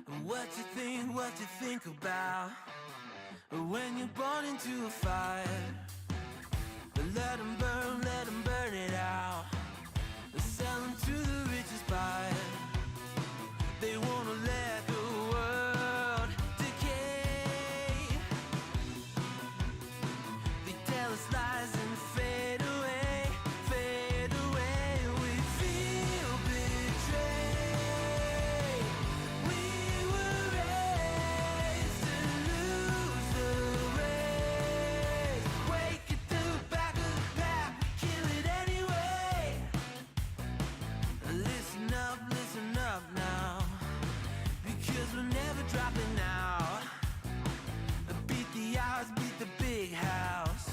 What you think about when you're born into a fire? Let them burn it out. Sell them to the richest buyer. They wanna let the world decay. They tell us lies and fade away, fade away. We feel betrayed. We were raised to lose the race. Wake at the back of the pack, kill it anyway. Listen up now, because we're never dropping out. Beat the odds, beat the big house.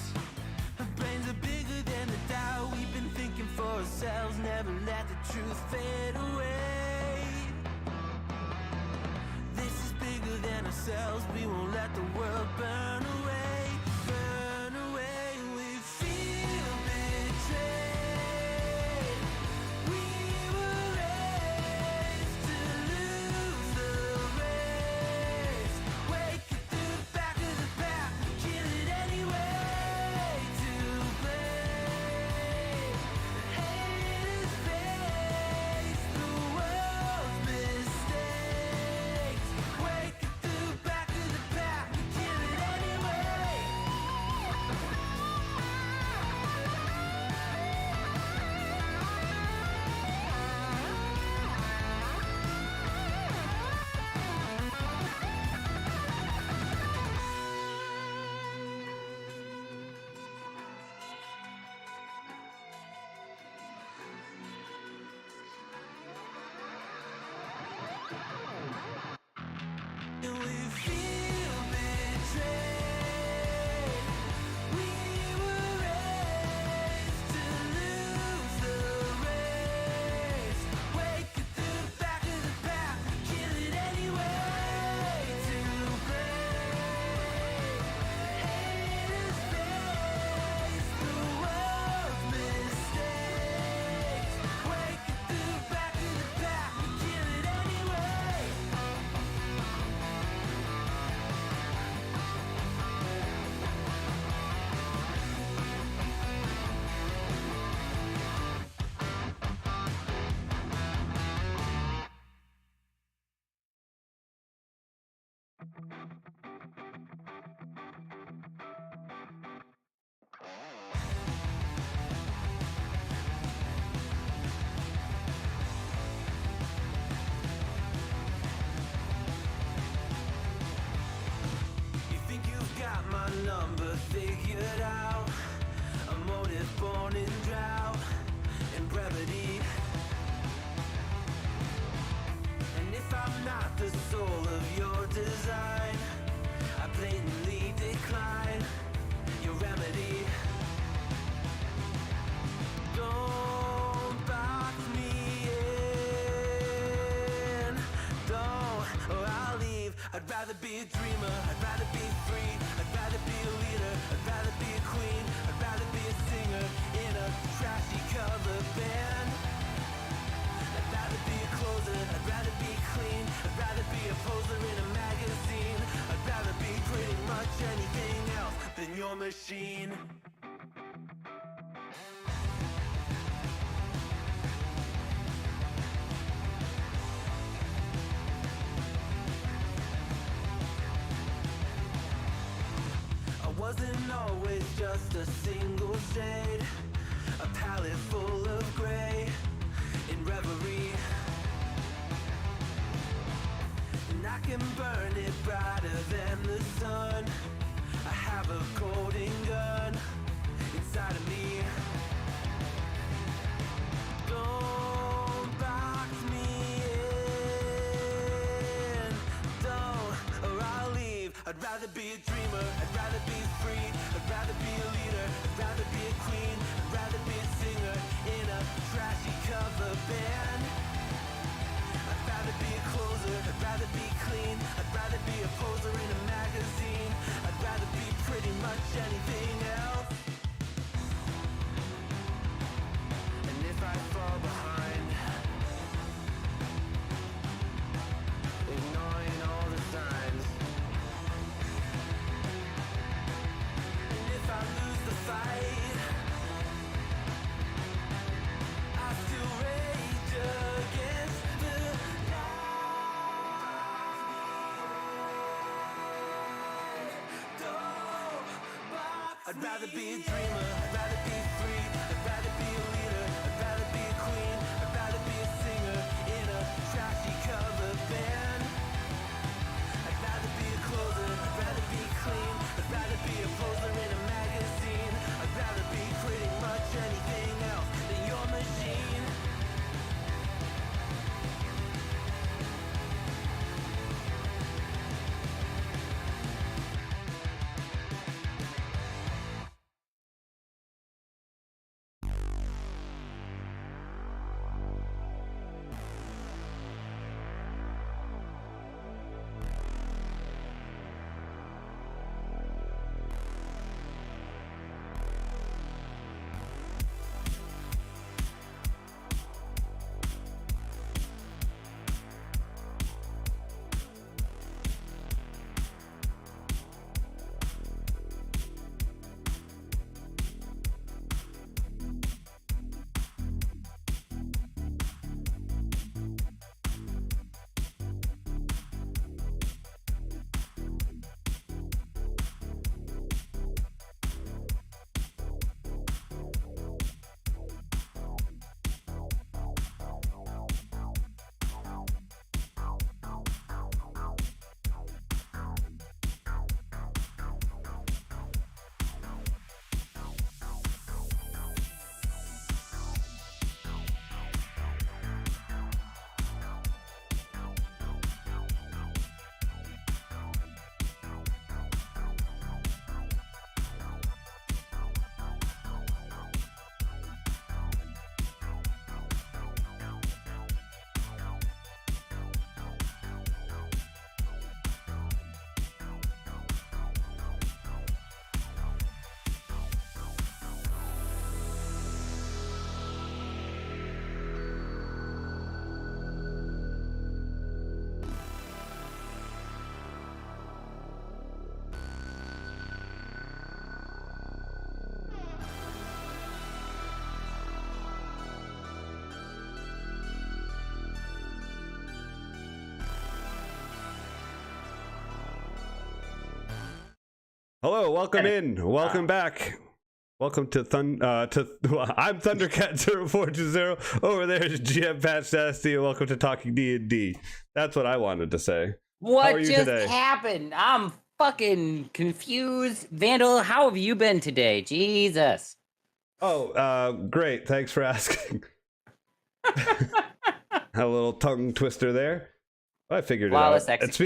Our brains are bigger than the doubt. We've been thinking for ourselves, never let the truth fade away. This is bigger than ourselves, we won't let the world burn away, burn away. We feel betrayed. We were raised to lose the race. Wake at the back of the pack, kill it anyway. To blame, haters face the world's mistakes. Wake at the back of the pack, kill it anyway. And we feel betrayed. We were raised to lose the race. Wake at the back of the pack, kill it anyway. To blame, haters face the world's mistakes. Wake at the back of the pack, kill it anyway. You think you've got my number figured out? A motive born in drought and brevity. And if I'm not the soul of your design, I blatantly decline your remedy. Don't box me in, don't, or I'll leave. I'd rather be a dreamer, I'd rather be free, I'd rather be a leader, I'd rather be a queen, I'd rather be a singer in a trashy cover band. I'd rather be a closer, I'd rather be clean, I'd rather be a poser in a magazine. I'd rather be pretty much anything else than your machine. I wasn't always just a single shade, a palette full of gray in reverie. And I can burn it brighter than the sun. I have a golden gun inside of me. Don't box me in, don't, or I'll leave. I'd rather be a dreamer, I'd rather be free, I'd rather be a leader, I'd rather be a queen, I'd rather be a singer in a trashy cover band. I'd rather be a closer, I'd rather be clean, I'd rather be a poser in a magazine. I'd rather be pretty much anything else. And if I fall behind, ignore I'd rather be a dreamer. I'd rather be free. I'd rather be a leader. I'd rather be a queen. I'd rather be a singer in a trashy cover band. I'd rather be a closer. I'd rather be clean. I'd rather be a poser in a magazine. I'd rather be pretty much anything else than your machine. Hello, welcome welcome back. Welcome to I'm Thundercat 0420. Over there is GM Pat Stasty, and welcome to Talking D&D. That's what I wanted to say. What just happened? I'm fucking confused. Vandal, how have you been today? Jesus. Oh, great. Thanks for asking. A little tongue twister there. I figured Flawless it out. execution.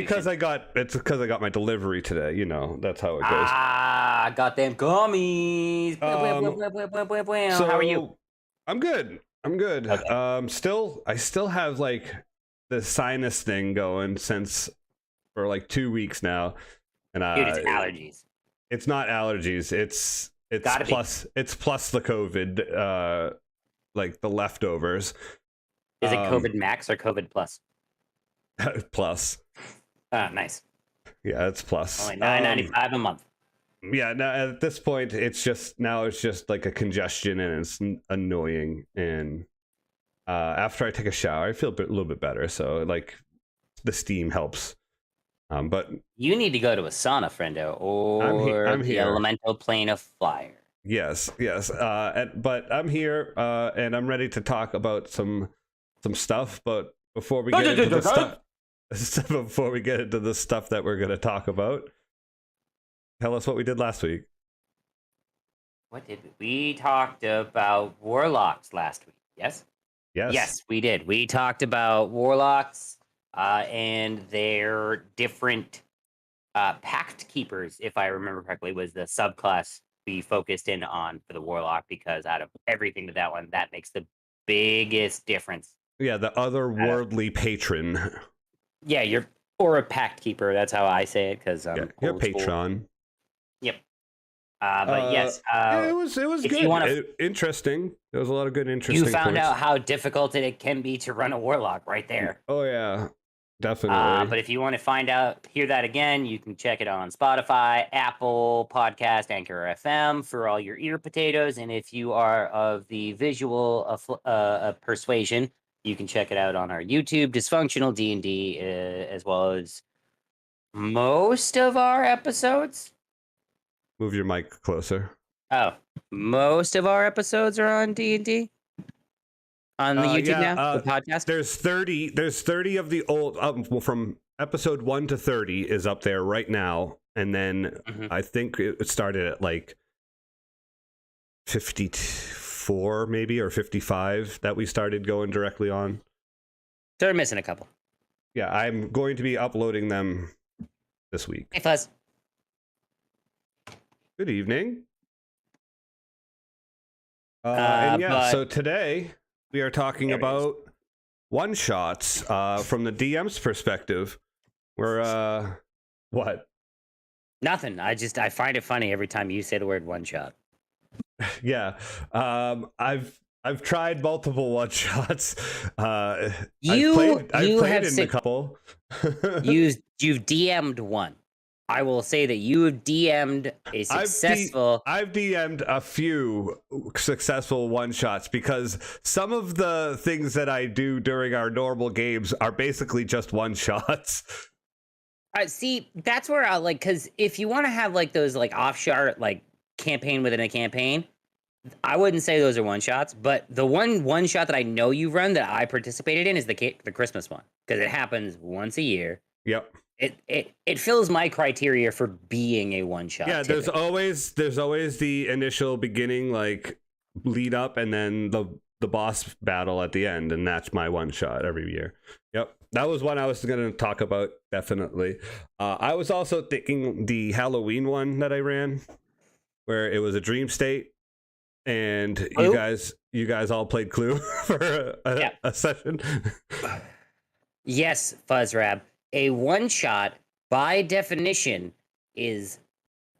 It's because I got my delivery today. You know, that's how it goes. Ah, got them gummies. So, how are you? I'm good. Okay. I still have like the sinus thing going for like 2 weeks now, and Dude, it's allergies. It's not allergies. It's plus the COVID, like the leftovers. Is it COVID max or COVID plus? Plus. Nice. Yeah, it's plus. Only $9.95 a month. Yeah, now at this point, it's just like a congestion, and it's annoying. And after I take a shower, I feel a little bit better. So like, the steam helps. But you need to go to a sauna, friendo, or I'm the here. elemental plane of fire. Yes. But I'm here, and I'm ready to talk about some stuff. But before we get into the stuff. Before we get into the stuff that we're going to talk about, tell us what we did last week. What did we? We talked about warlocks last week. Yes? Yes, we did. We talked about warlocks and their different pact keepers, if I remember correctly, was the subclass we focused in on for the warlock, because out of everything to that one, that makes the biggest difference. Yeah, the otherworldly patron. Yeah, or a pact keeper. That's how I say it, because you're patron. Yep. But yes, it was good. Interesting. There was a lot of good, interesting. You found points. out how difficult it can be to run a warlock right there. Oh yeah, definitely. But if you want to hear that again, you can check it on Spotify, Apple Podcast, Anchor FM for all your ear potatoes. And if you are of the visual persuasion, you can check it out on our YouTube, Dysfunctional D&D, as well as most of our episodes. Move your mic closer. Oh, most of our episodes are on D&D on the YouTube now. The podcast. There's 30. There's 30 of the old from episode 1 to 30 is up there right now, and then I think it started at like 54 maybe or 55 that we started going directly on. So we're missing a couple. Yeah, I'm going to be uploading them this week. Hey, Fuzz. Good evening. And yeah, so today we are talking about one-shots from the DM's perspective. We're, what? Nothing. I find it funny every time you say the word one-shot. Yeah. I've tried multiple one-shots. I've played in a couple. You've DM'd one. I will say that you have DM'd a successful... I've DM'd a few successful one-shots because some of the things that I do during our normal games are basically just one-shots. See, that's where I like, because if you want to have like those like offshore like campaign within a campaign, I wouldn't say those are one-shots, but the one shot that I know you've run that I participated in is the Christmas one, because it happens once a year. Yep. It fills my criteria for being a one-shot. Yeah, there's always the initial beginning, like lead up, and then the boss battle at the end, and that's my one-shot every year. Yep, that was one I was going to talk about, definitely. I was also thinking the Halloween one that I ran, where it was a dream state, and you guys all played Clue for a session. Yes, Fuzzrab. A one-shot, by definition, is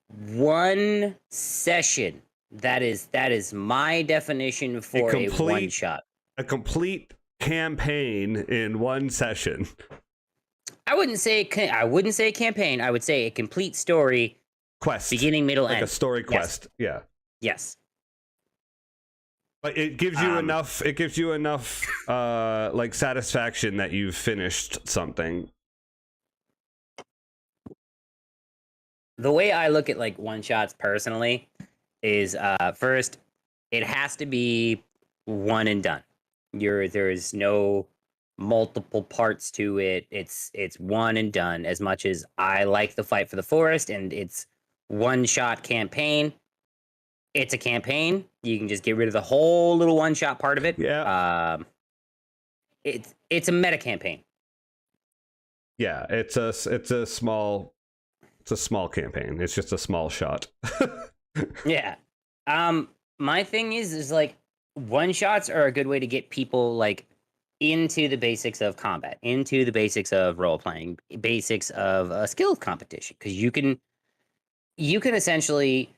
one session. That is my definition for a one-shot. A complete campaign in one session. I wouldn't say a campaign. I would say a complete story. Quest. Beginning, middle, end. Like a story quest. Yeah. Yes. But it gives you enough. It gives you enough, like satisfaction that you've finished something. The way I look at like one shots personally is first, it has to be one and done. There's no multiple parts to it. It's one and done. As much as I like the Fight for the Forest and it's one shot campaign, it's a campaign. You can just get rid of the whole little one shot part of it. Yeah. It's a meta campaign. Yeah, it's a small campaign. It's just a small shot. Yeah. My thing is like one shots are a good way to get people like into the basics of combat, into the basics of role playing, basics of a skills competition, because you can essentially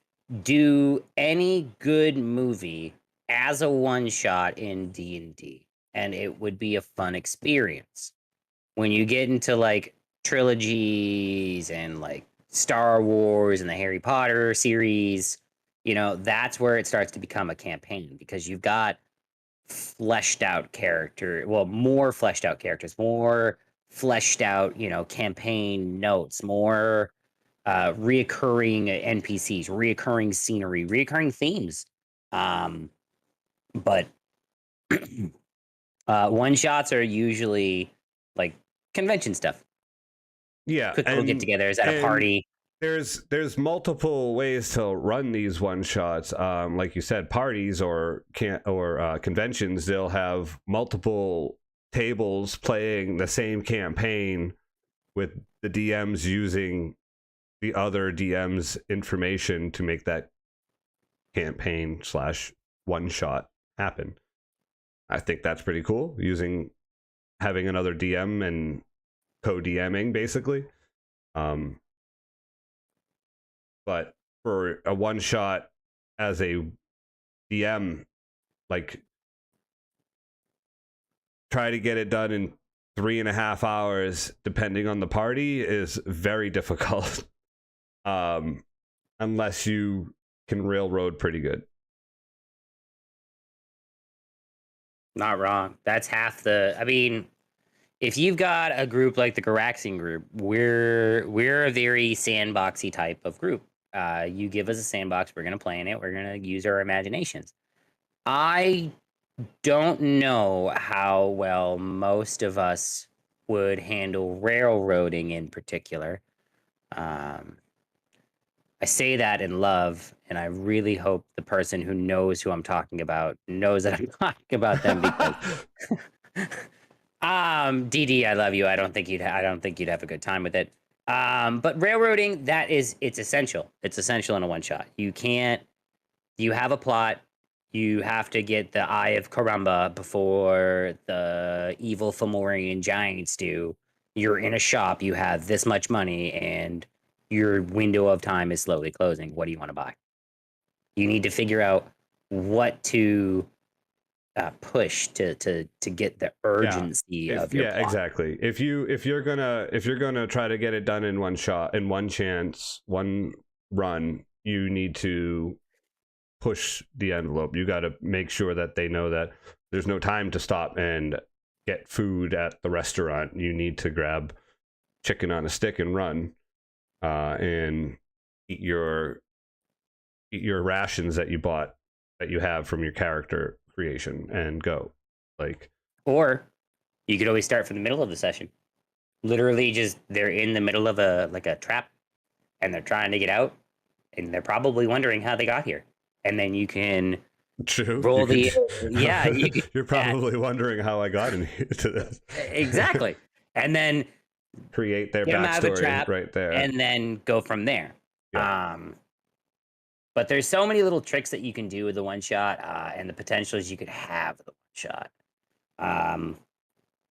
do any good movie as a one shot in D&D, and it would be a fun experience. When you get into like trilogies and like Star Wars and the Harry Potter series, you know, that's where it starts to become a campaign, because you've got more fleshed out characters, more fleshed out, you know, campaign notes, more reoccurring NPCs, reoccurring scenery, reoccurring themes. But one shots are usually like convention stuff. Yeah, quick little get-togethers at a party. There's multiple ways to run these one shots. Like you said, parties or conventions, they'll have multiple tables playing the same campaign with the DMs using the other DM's information to make that campaign / one shot happen. I think that's pretty cool, having another DM and co-DMing basically. But for a one shot as a DM, like try to get it done in 3.5 hours, depending on the party, is very difficult. Unless you can railroad pretty good. Not wrong. That's half the. I mean, if you've got a group like the Garaxian group, we're a very sandboxy type of group. You give us a sandbox. We're gonna play in it. We're gonna use our imaginations. I don't know how well most of us would handle railroading in particular. Um, I say that in love, and I really hope the person who knows who I'm talking about knows that I'm talking about them because DD, I love you. I don't think you'd have a good time with it. But railroading, it's essential. It's essential in a one shot. You have a plot. You have to get the Eye of Karumba before the evil Fomorian giants do. You're in a shop. You have this much money, and your window of time is slowly closing. What do you want to buy? You need to figure out what to push to get the urgency of your plot. Exactly. If you're gonna try to get it done in one shot, in one chance, one run, you need to push the envelope. You got to make sure that they know that there's no time to stop and get food at the restaurant. You need to grab chicken on a stick and run, and eat your rations that you have from your character creation and go. Like, or you could always start from the middle of the session. Literally, just they're in the middle of a trap, and they're trying to get out, and they're probably wondering how they got here. And then you can roll you're probably wondering how I got into this. Exactly. And then create their backstory right there, and then go from there. Yeah. But there's so many little tricks that you can do with the one shot, and the potentials you could have with the one shot.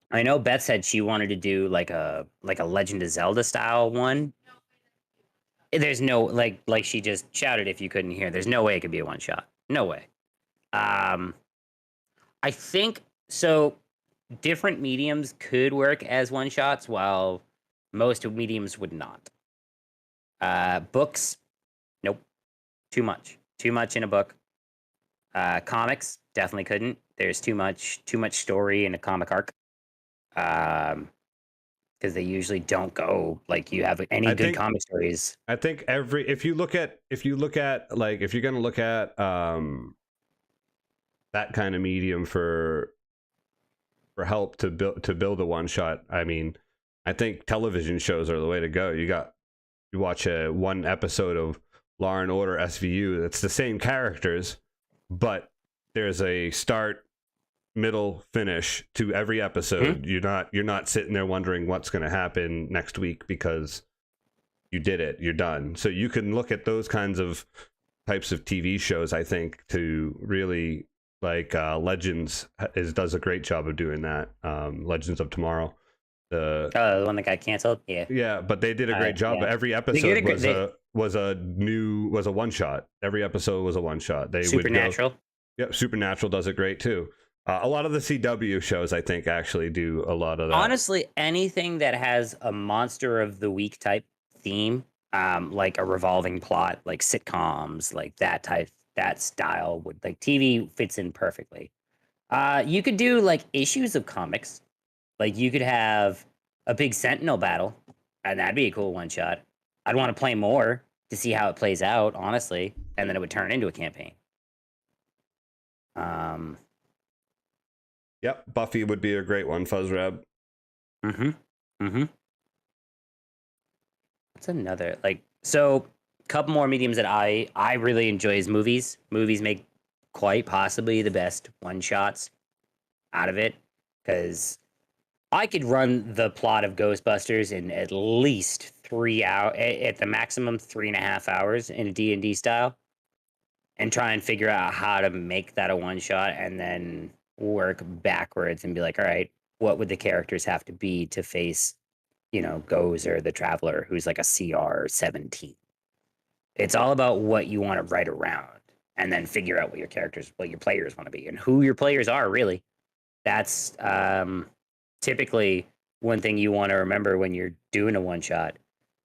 I know Beth said she wanted to do like a Legend of Zelda style one. There's no like she just shouted if you couldn't hear. There's no way it could be a one shot. No way. I think so. Different mediums could work as one shots, while most mediums would not. Books, nope, too much in a book. Comics definitely couldn't. There's too much story in a comic arc. Because they usually don't go like you have any good comic stories. I think if you look at like, if you're gonna look at that kind of medium for help to build a one shot, I mean, I think television shows are the way to go. You watch one episode of Law and Order SVU. It's the same characters, but there's a start, middle, finish to every episode. You're not sitting there wondering what's going to happen next week because you did it. You're done. So you can look at those types of TV shows, I think, to really like Legends does a great job of doing that. Legends of Tomorrow. The one that got canceled. Yeah, but they did a great job. Yeah. Every episode was a one shot. Every episode was a one shot. Supernatural. Yep, Supernatural does it great too. A lot of the CW shows, I think, actually do a lot of that. Honestly, anything that has a monster of the week type theme, like a revolving plot, like sitcoms, like that style, would like TV fits in perfectly. You could do like issues of comics. Like you could have a big Sentinel battle, and that'd be a cool one shot. I'd want to play more to see how it plays out, honestly, and then it would turn into a campaign. Yep, Buffy would be a great one, Fuzzrab. What's another so? Couple more mediums that I really enjoy is movies. Movies make quite possibly the best one shots out of it, because I could run the plot of Ghostbusters in at least 3 hours, at the maximum 3.5 hours in a D&D style, and try and figure out how to make that a one shot, and then work backwards and be like, all right, what would the characters have to be to face, Gozer the Traveler, who's like a CR 17. It's all about what you want to write around, and then figure out what your players want to be, and who your players are, really. That's typically one thing you want to remember when you're doing a one shot.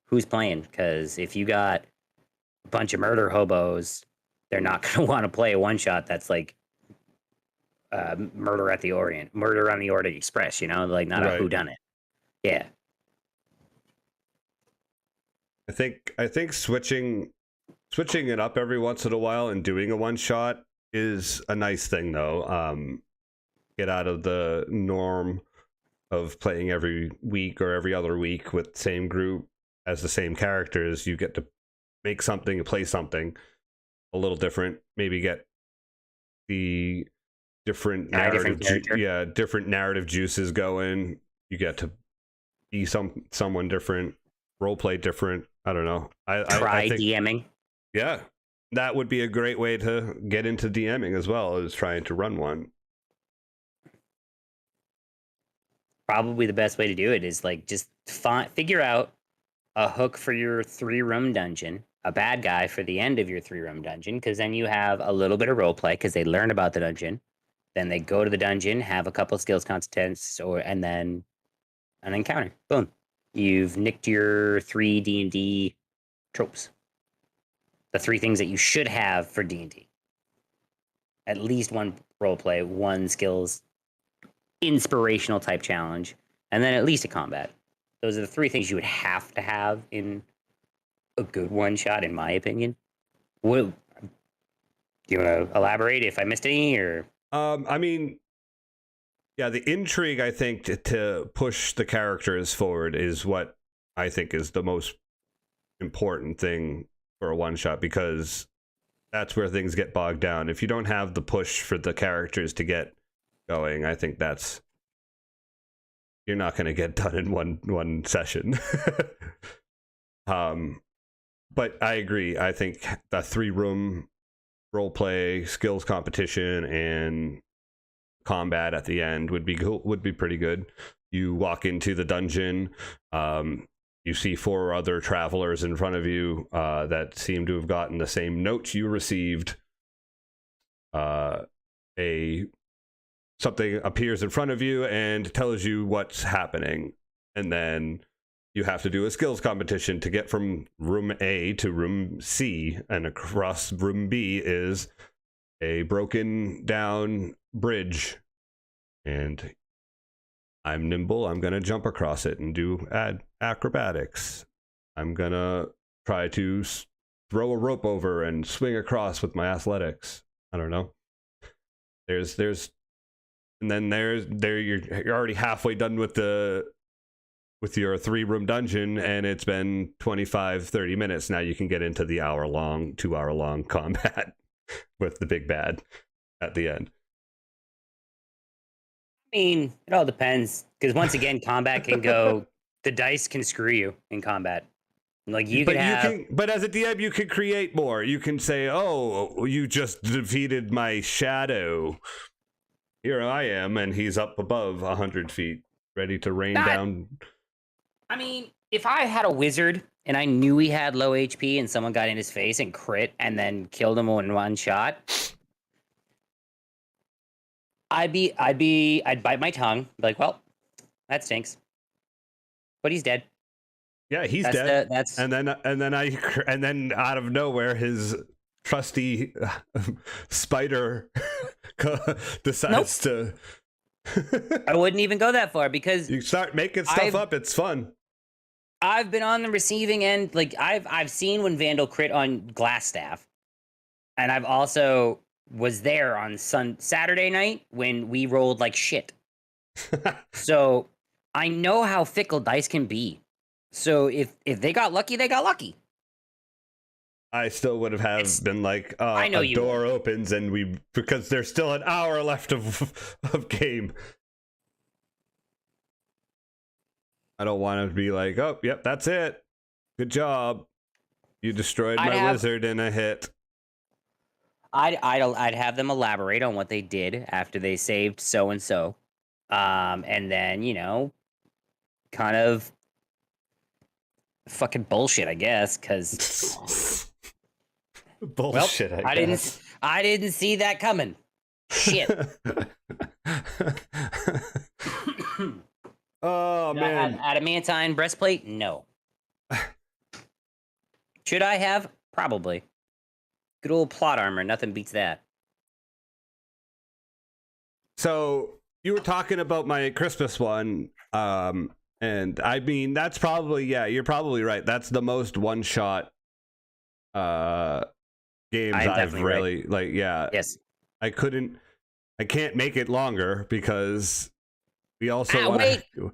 Who's playing? Because if you got a bunch of murder hobos, they're not going to want to play a one shot that's like Murder on the Orient Express, not right. A whodunit. Yeah. I think switching switching it up every once in a while and doing a one shot is a nice thing, though. Get out of the norm of playing every week or every other week with the same group as the same characters. You get to make something, play something a little different, maybe get the different narrative, different narrative juices going. You get to be someone different, role play different. I don't know. I think, DMing. Yeah, that would be a great way to get into DMing as well as trying to run one. Probably the best way to do it is like just figure out a hook for your 3-room dungeon, a bad guy for the end of your 3-room dungeon, because then you have a little bit of role play because they learn about the dungeon. Then they go to the dungeon, have a couple skills contests, and then an encounter. Boom. You've nicked your 3 D&D tropes. The 3 things that you should have for D&D. At least one role play, 1 skills inspirational type challenge, and then at least a combat. Those are the 3 things you would have to have in a good one shot, in my opinion. Do you want to elaborate if I missed any, or? I mean, yeah, the intrigue, I think, to push the characters forward is what I think is the most important thing for a one shot, because that's where things get bogged down. If you don't have the push for the characters to get going, I think you're not going to get done in one session. But I agree. I think the 3-room role play, skills competition, and combat at the end would be pretty good. You walk into the dungeon, you see 4 other travelers in front of you that seem to have gotten the same notes you received. Something appears in front of you and tells you what's happening, and then you have to do a skills competition to get from room A to room C, and across room B is a broken down bridge, and I'm nimble. I'm gonna jump across it and do acrobatics. I'm gonna try to throw a rope over and swing across with my athletics. I don't know. There's and then you're already halfway done with your 3-room dungeon, and it's been 25-30 minutes. Now you can get into the 2-hour-long combat with the big bad at the end. I mean, it all depends, because once again, combat can go. The dice can screw you in combat. Like but as a DM, you can create more. You can say, "Oh, you just defeated my shadow. Here I am, and he's up above 100 feet, ready to rain down." I mean, if I had a wizard and I knew he had low HP and someone got in his face and crit and then killed him in one shot, I'd bite my tongue, be like, well, that stinks. But he's dead. Yeah, he's dead. And then out of nowhere, his trusty spider decides to. I wouldn't even go that far, because you start making stuff up. It's fun. I've been on the receiving end. Like I've seen when Vandal crit on Glassstaff, and I've also was there on Saturday night when we rolled like shit. So I know how fickle dice can be. So if they got lucky, they got lucky. I still would have been like, a door opens and because there's still an hour left of game. I don't want to be like, oh, yep, that's it. Good job. You destroyed my wizard in a hit. I'd have them elaborate on what they did after they saved so and so, and then kind of fucking bullshit, I guess, because bullshit. Well, I didn't see that coming. Shit. Oh man. Adamantine breastplate? No. Should I have? Probably. Good old plot armor. Nothing beats that. So you were talking about my Christmas one, and I mean that's probably you're probably right. That's the most one shot games I'm I've definitely really like. Yeah, Yes. I can't make it longer because we also want Wait. to.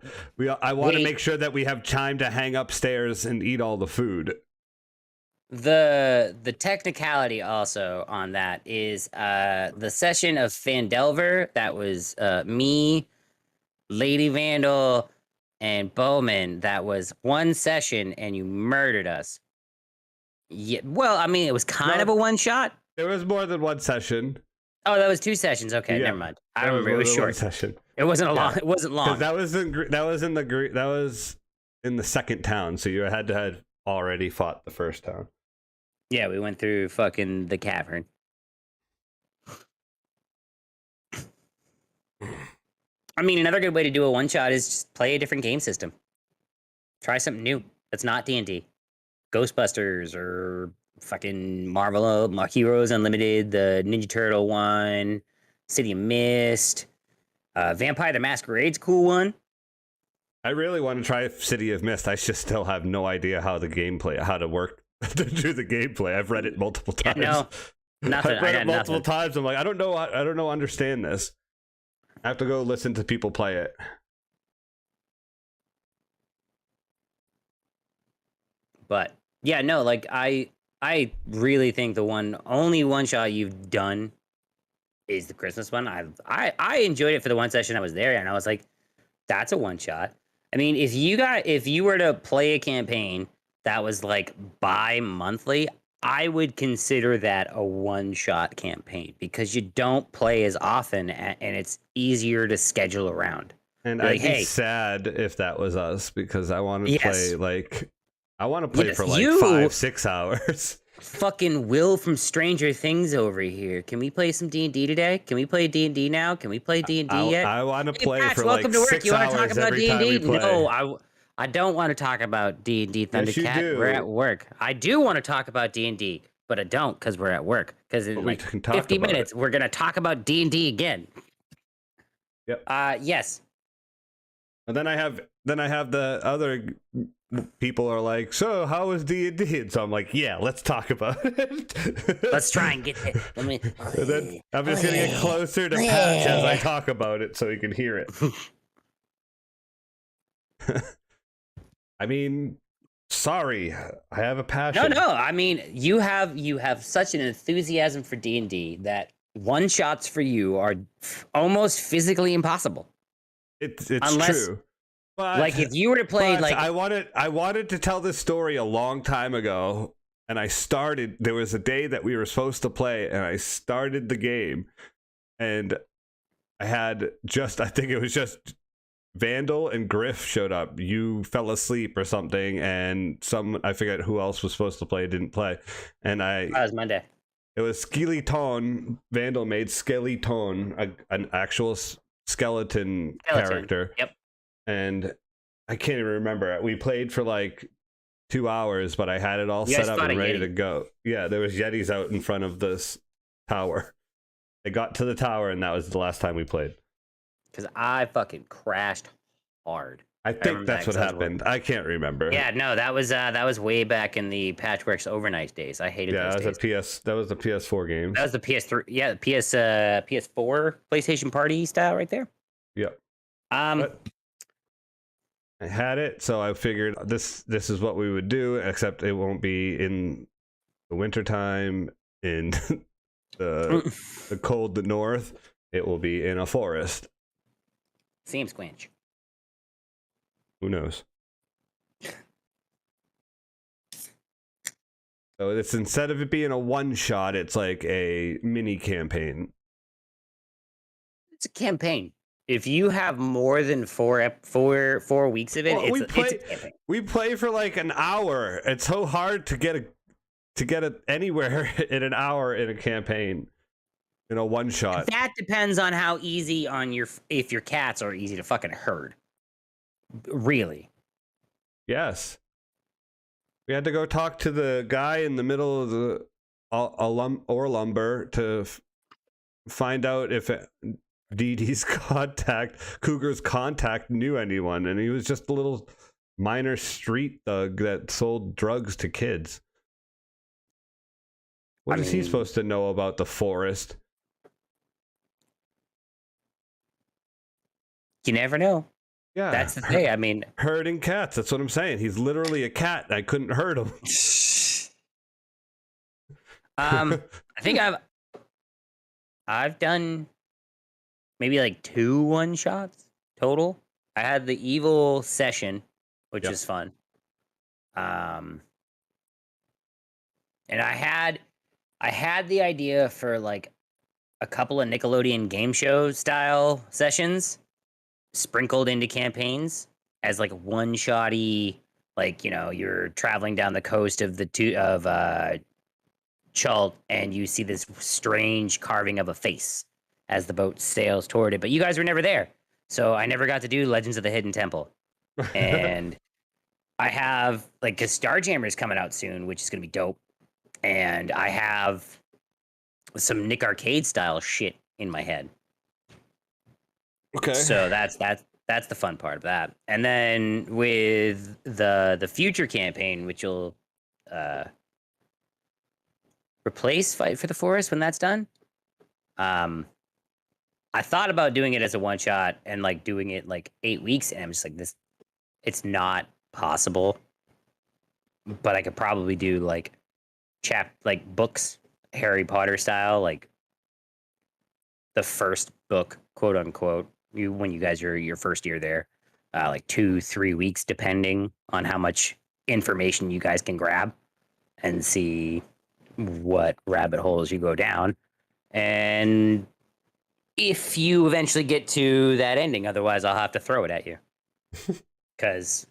I want to Wait. make sure that we have time to hang upstairs and eat all the food. The technicality also on that is the session of Fandelver that was me, Lady Vandal, and Bowman. That was one session, and you murdered us. Yeah. Well, I mean, it was kind of a one shot. There was more than one session. Oh, that was 2 sessions. Okay, Yeah, never mind. I remember it was more than one short. session. It wasn't a long. It wasn't long. That was in the second town, so you had to have already fought the first town. Yeah, we went through fucking the cavern. I mean, another good way to do a one shot is just play a different game system. Try something new that's not D&D. Ghostbusters or fucking Marvel Heroes Unlimited, the Ninja Turtle one, City of Mist, Vampire the Masquerade's cool one. I really want to try City of Mist. I just still have no idea how to work to do the gameplay. I've read it multiple times. Yeah, no, nothing. I've read it multiple nothing. times. I'm like, I don't know. Understand this. I have to go listen to people play it. But yeah, no, like I really think the only one shot you've done is the Christmas one. I enjoyed it for the one session I was there, and I was like, that's a one shot. I mean, if you were to play a campaign that was like bi-monthly, I would consider that a one shot campaign because you don't play as often and it's easier to schedule around. And You're I'd like, be hey, sad if that was us because I want to play like I want to play Yes, for like you- 5-6 hours. fucking Will from Stranger Things over here. Can we play some D&D today? Can we play D&D now? Can we play D&D yet? I want to Hey, play Patch, for welcome like to work. 6 You want to talk hours about every time we D&D? play. No, I don't want to talk about D&D, Yes, you Thundercat. do. We're at work. I do want to talk about D&D, but I don't because we're at work. Because in But we like can talk 50 about minutes, we're going to talk about D&D again. Yep. Yes. And then I have the other people are like, so how was D&D? And so I'm like, yeah, let's talk about it. Let's try and get it. Let me. And then I'm just gonna get closer to Patch as I talk about it so he can hear it. I mean, sorry, I have a passion. No. I mean, you have such an enthusiasm for D&D that one shots for you are almost physically impossible. It's Unless- true. But, Like if you were to play but like I wanted to tell this story a long time ago, and there was a day that we were supposed to play, and I started the game, and I think it was just Vandal and Griff showed up. You fell asleep or something, and I forget who else was supposed to play didn't play, and that was Monday. it was Skeleton. Vandal made Skeleton, an actual skeleton character. Yep. And I can't even remember. We played for like 2 hours, but I had it all You guys set up fought and a ready Yeti. to go. Yeah, there was Yetis out in front of this tower. I got to the tower, and that was the last time we played. Because I fucking crashed hard. I think remember that's that what 'cause happened. I can't remember. Yeah, no, that was way back in the Patchworks overnight days. I hated Yeah, those days. that was the PS4 game. That was the PS3, yeah, the PS4 PlayStation Party style right there. Yep. But I had it, so I figured this is what we would do, except it won't be in the wintertime in the cold north. It will be in a forest. Seems squinch. Who knows? So it's instead of it being a one shot, it's like a mini campaign. It's a campaign. If you have more than 4 weeks of it, Well, it's a campaign. we play for like an hour. It's so hard to get it anywhere in an hour in a campaign, in a one shot. That depends on how easy if your cats are easy to fucking herd. Really. Yes. We had to go talk to the guy in the middle of the Orlumber to find out if Cougar's contact knew anyone, and he was just a little minor street thug that sold drugs to kids. What is he supposed to know about the forest? You never know. Yeah, That's the thing. I mean, herding cats. That's what I'm saying. He's literally a cat. I couldn't hurt him. I think I've done maybe like 2 one-shots total. I had the evil session, which is fun. And I had the idea for like a couple of Nickelodeon game show style sessions sprinkled into campaigns as like one-shotty, like, you know, you're traveling down the coast of Chult and you see this strange carving of a face as the boat sails toward it, but you guys were never there. So I never got to do Legends of the Hidden Temple. And I have like, cause Starjammer is coming out soon, which is going to be dope. And I have some Nick Arcade style shit in my head. Okay. So that's the fun part of that. And then with the future campaign, which will replace Fight for the Forest when that's done. I thought about doing it as a one shot and like doing it like 8 weeks, and I'm just like, this, it's not possible. But I could probably do like books, Harry Potter style, like the first book, quote unquote, when you guys are your first year there, like 2-3 weeks, depending on how much information you guys can grab, and see what rabbit holes you go down. And if you eventually get to that ending, otherwise I'll have to throw it at you. Because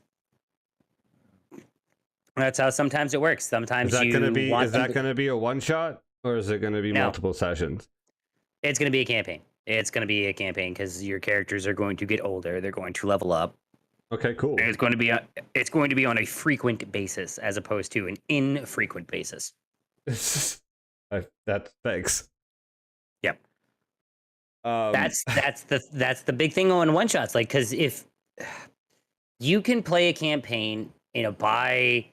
that's how sometimes it works. Sometimes is that going to be a one shot, or is it going to be multiple sessions? It's going to be a campaign. It's going to be a campaign because your characters are going to get older. They're going to level up. Okay, cool. And it's going to be on a frequent basis as opposed to an infrequent basis. Thanks. Yep. That's the big thing on one shots. Like, because if you can play a campaign in a by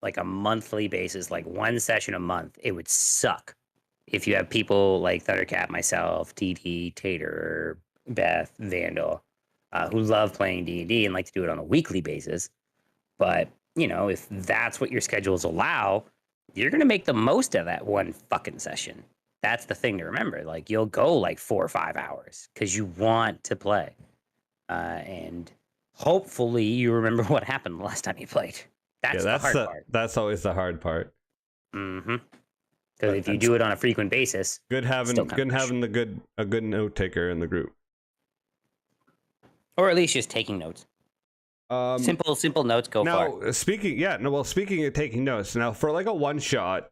like a monthly basis, like one session a month, it would suck if you have people like Thundercat, myself, TT, Tater, Beth, Vandal, who love playing D&D and like to do it on a weekly basis. But, you know, if that's what your schedules allow, you're going to make the most of that one fucking session. That's the thing to remember. Like, you'll go like 4 or 5 hours because you want to play. And hopefully you remember what happened the last time you played. That's the hard part. That's always the hard part. Mm-hmm. Because if you do it on a frequent basis, a good note taker in the group, or at least just taking notes. Simple notes go far. Now, speaking of taking notes, now for like a one shot,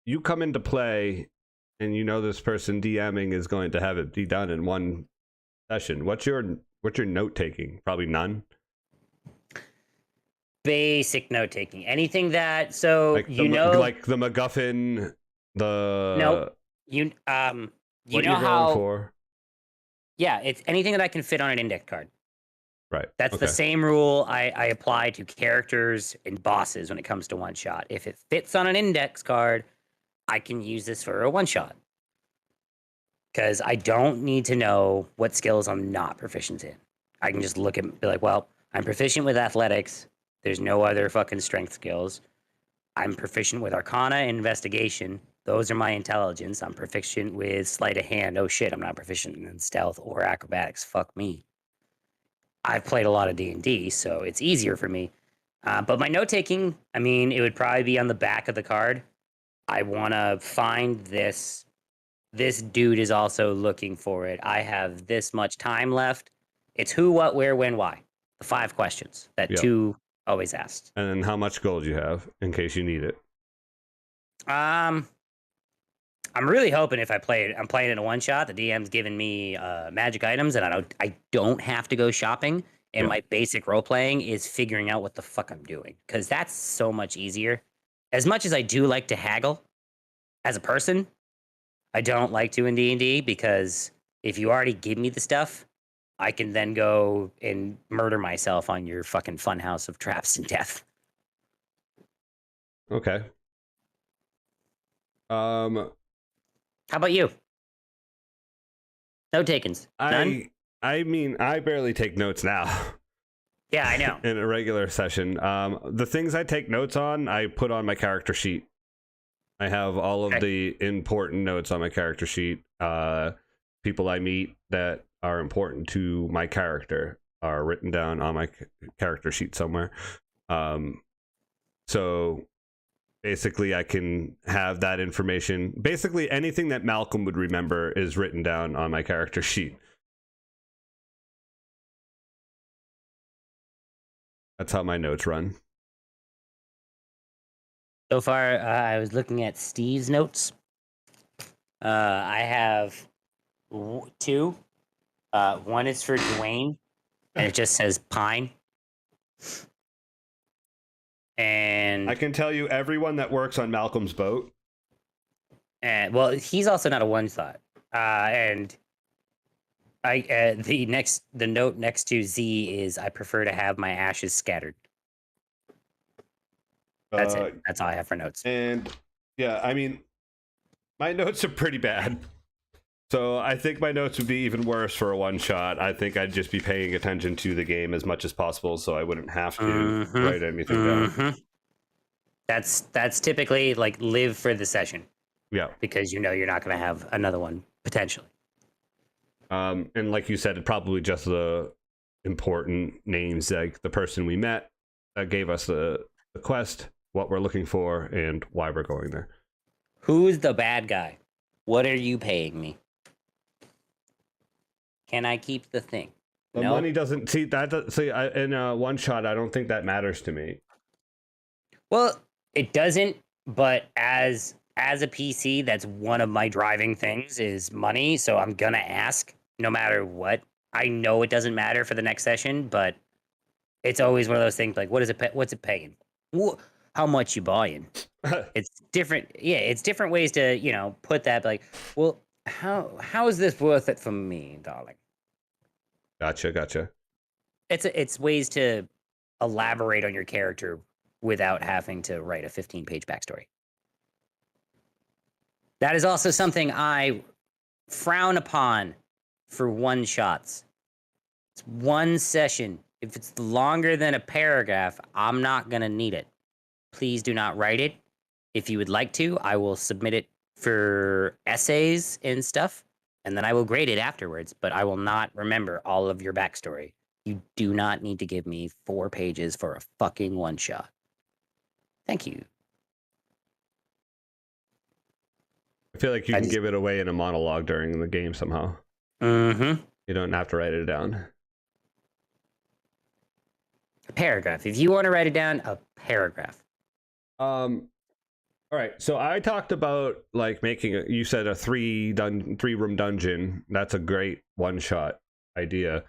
you come into play, and you know this person DMing is going to have it be done in one session. What's your note taking? Probably none. Basic note taking. Anything that like the MacGuffin, you what know you're how going for. Yeah, it's anything that I can fit on an index card. Right. That's the same rule I apply to characters and bosses when it comes to one shot. If it fits on an index card, I can use this for a one shot. Because I don't need to know what skills I'm not proficient in. I can just look at be like, well, I'm proficient with athletics. There's no other fucking strength skills. I'm proficient with Arcana and Investigation. Those are my intelligence. I'm proficient with Sleight of Hand. Oh shit, I'm not proficient in Stealth or Acrobatics. Fuck me. I've played a lot of D&D, so it's easier for me. But my note-taking, I mean, it would probably be on the back of the card. I want to find this. This dude is also looking for it. I have this much time left. It's who, what, where, when, why. The 5 questions that 2 always asked. And then how much gold you have in case you need it. I'm really hoping if I'm playing in a one shot, the DM's giving me magic items, and I don't have to go shopping. And my basic role playing is figuring out what the fuck I'm doing, because that's so much easier. As much as I do like to haggle, as a person, I don't like to in D&D, because if you already give me the stuff, I can then go and murder myself on your fucking funhouse of traps and death. Okay. Um, How about you? No takings. None? I mean, I barely take notes now. Yeah, I know. In a regular session. The things I take notes on, I put on my character sheet. I have all of the important notes on my character sheet. People I meet that are important to my character are written down on my character sheet somewhere. So basically, I can have that information. Basically, anything that Malcolm would remember is written down on my character sheet. That's how my notes run. So far, I was looking at Steve's notes. I have two. One is for Dwayne, and it just says pine. And I can tell you everyone that works on Malcolm's boat. And well, he's also not a one thought. And the note next to Z is I prefer to have my ashes scattered. That's it. That's all I have for notes. And yeah, I mean, my notes are pretty bad. So I think my notes would be even worse for a one shot. I think I'd just be paying attention to the game as much as possible, so I wouldn't have to write anything down. That's typically like live for the session. Yeah, because you know you're not going to have another one potentially. And like you said, probably just the important names, like the person we met that gave us the quest, what we're looking for, and why we're going there. Who's the bad guy? What are you paying me? Can I keep the thing? The money doesn't see that. See, in a one shot, I don't think that matters to me. Well, it doesn't. But as a PC, that's one of my driving things is money. So I'm gonna ask no matter what. I know it doesn't matter for the next session, but it's always one of those things like, what's it paying? How much you buying? It's different. Yeah, it's different ways to put that. Like, well, how is this worth it for me, darling? Gotcha. It's ways to elaborate on your character without having to write a 15-page backstory. That is also something I frown upon for one shots. It's one session. If it's longer than a paragraph, I'm not going to need it. Please do not write it. If you would like to, I will submit it for essays and stuff, and then I will grade it afterwards, but I will not remember all of your backstory. You do not need to give me 4 pages for a fucking one shot. Thank you. I feel like you can give it away in a monologue during the game somehow. Mm-hmm. You don't have to write it down. A paragraph. If you want to write it down, a paragraph. All right, so I talked about like making you said a 3-room dungeon. That's a great one-shot idea.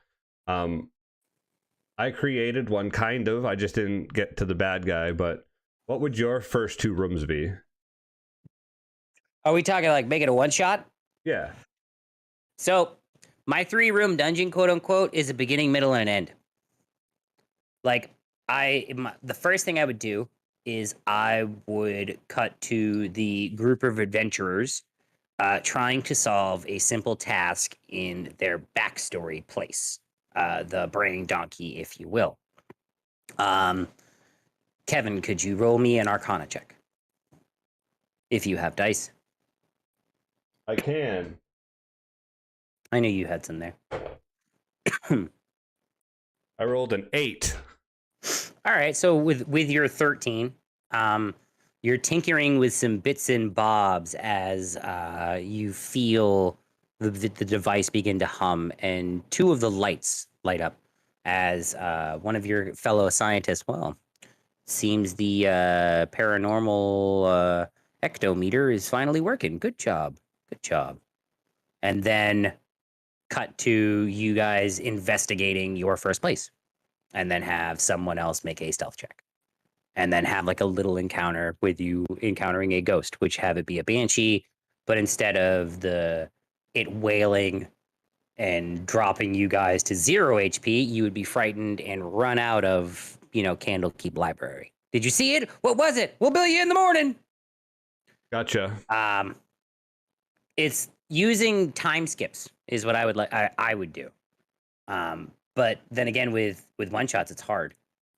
I created one kind of. I just didn't get to the bad guy, but what would your first 2 rooms be? Are we talking like make it a one-shot? Yeah. So, my 3-room dungeon, quote unquote, is a beginning, middle, and an end. Like, the first thing I would do is I would cut to the group of adventurers trying to solve a simple task in their backstory place, the brain donkey, if you will. Kevin, could you roll me an Arcana check? If you have dice. I can. I knew you had some there. I rolled an 8. All right, so with your 13, you're tinkering with some bits and bobs as you feel the device begin to hum, and 2 of the lights light up as one of your fellow scientists, well, seems the paranormal ectometer is finally working. Good job. And then cut to you guys investigating your first place, and then have someone else make a stealth check, and then have like a little encounter with you encountering a ghost, which have it be a banshee, but instead of it wailing and dropping you guys to 0 HP, you would be frightened and run out of, Candlekeep Library. Did you see it? What was it? We'll bill you in the morning. Gotcha. It's using time skips is what I would like. I would do. But then again, with one shots, it's hard.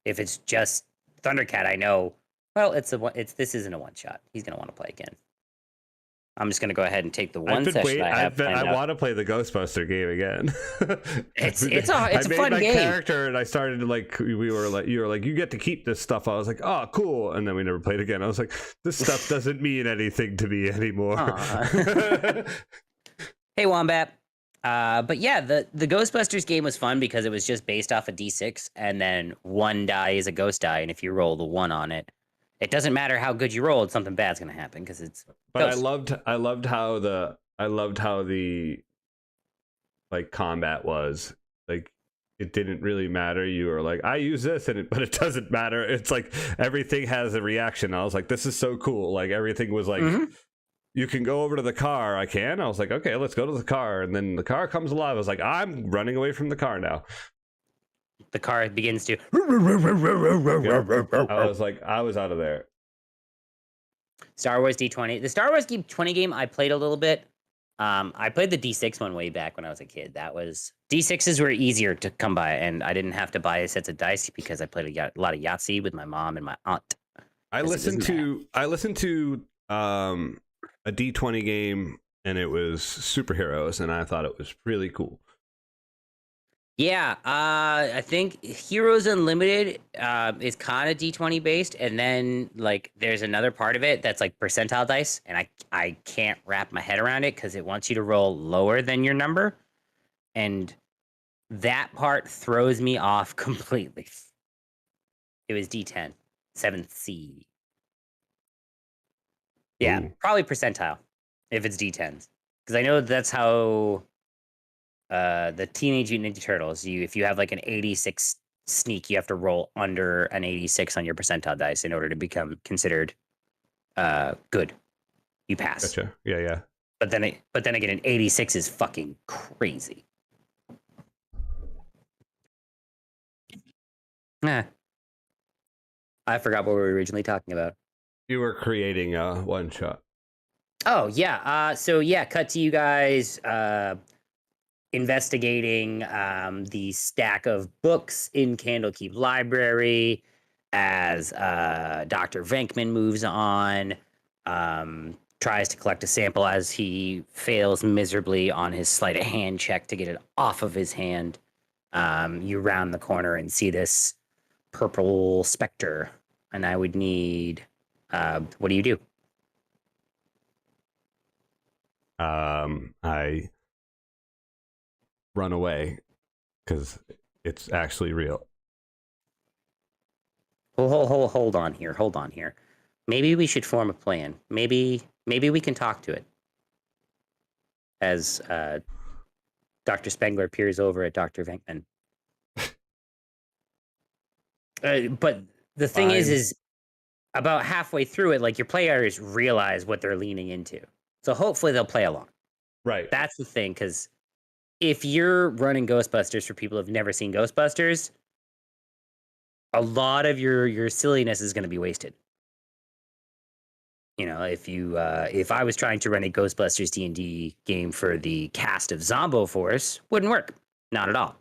If it's just Thundercat, I know. Well, this isn't a one shot. He's gonna want to play again. I'm just gonna go ahead and take the one session I have. I want to play the Ghostbuster game again. It's a fun game. I made my character and I started to like you were like you get to keep this stuff. I was like, oh cool, and then we never played again. I was like, this stuff doesn't mean anything to me anymore. Hey Wombat. But yeah, the Ghostbusters game was fun because it was just based off a D6, and then one die is a ghost die, and if you roll the 1 on it, it doesn't matter how good you rolled, something bad's gonna happen because it's. But ghost. I loved how the like combat was. Like it didn't really matter. You were like, I use this, but it doesn't matter. It's like everything has a reaction. I was like, this is so cool. Like everything was like. Mm-hmm. You can go over to the car. I can. I was like, okay, let's go to the car. And then the car comes alive. I was like, I'm running away from the car now. The car begins to. I was like, I was out of there. Star Wars D20. The Star Wars D20 game I played a little bit. I played the D6 one way back when I was a kid. That was D6s were easier to come by, and I didn't have to buy sets of dice because I played a lot of Yahtzee with my mom and my aunt. I listened to a D20 game, and it was superheroes, and I thought it was really cool. Yeah, I think Heroes Unlimited is kind of D20 based, and then like there's another part of it that's like percentile dice, and I can't wrap my head around it because it wants you to roll lower than your number, and that part throws me off completely. It was D10, 7th C. Yeah, ooh. Probably percentile if it's D10s. Because I know that's how the Teenage Mutant Ninja Turtles, if you have like an 86 sneak, you have to roll under an 86 on your percentile dice in order to become considered good. You pass. Gotcha. Yeah. But then again, an 86 is fucking crazy. I forgot what we were originally talking about. You were creating a one shot. Oh yeah. So yeah, cut to you guys investigating the stack of books in Candlekeep Library as Dr. Venkman moves on, tries to collect a sample as he fails miserably on his sleight of hand check to get it off of his hand. You round the corner and see this purple specter, and I would need. What do you do? I run away because it's actually real. Hold on here. Maybe we should form a plan. Maybe we can talk to it. As Dr. Spengler peers over at Dr. Venkman. But the thing is about halfway through it, like your players realize what they're leaning into. So hopefully they'll play along. Right. That's the thing, because if you're running Ghostbusters for people who've never seen Ghostbusters, a lot of your silliness is going to be wasted. You know, if I was trying to run a Ghostbusters D&D game for the cast of Zombo Force, wouldn't work. Not at all.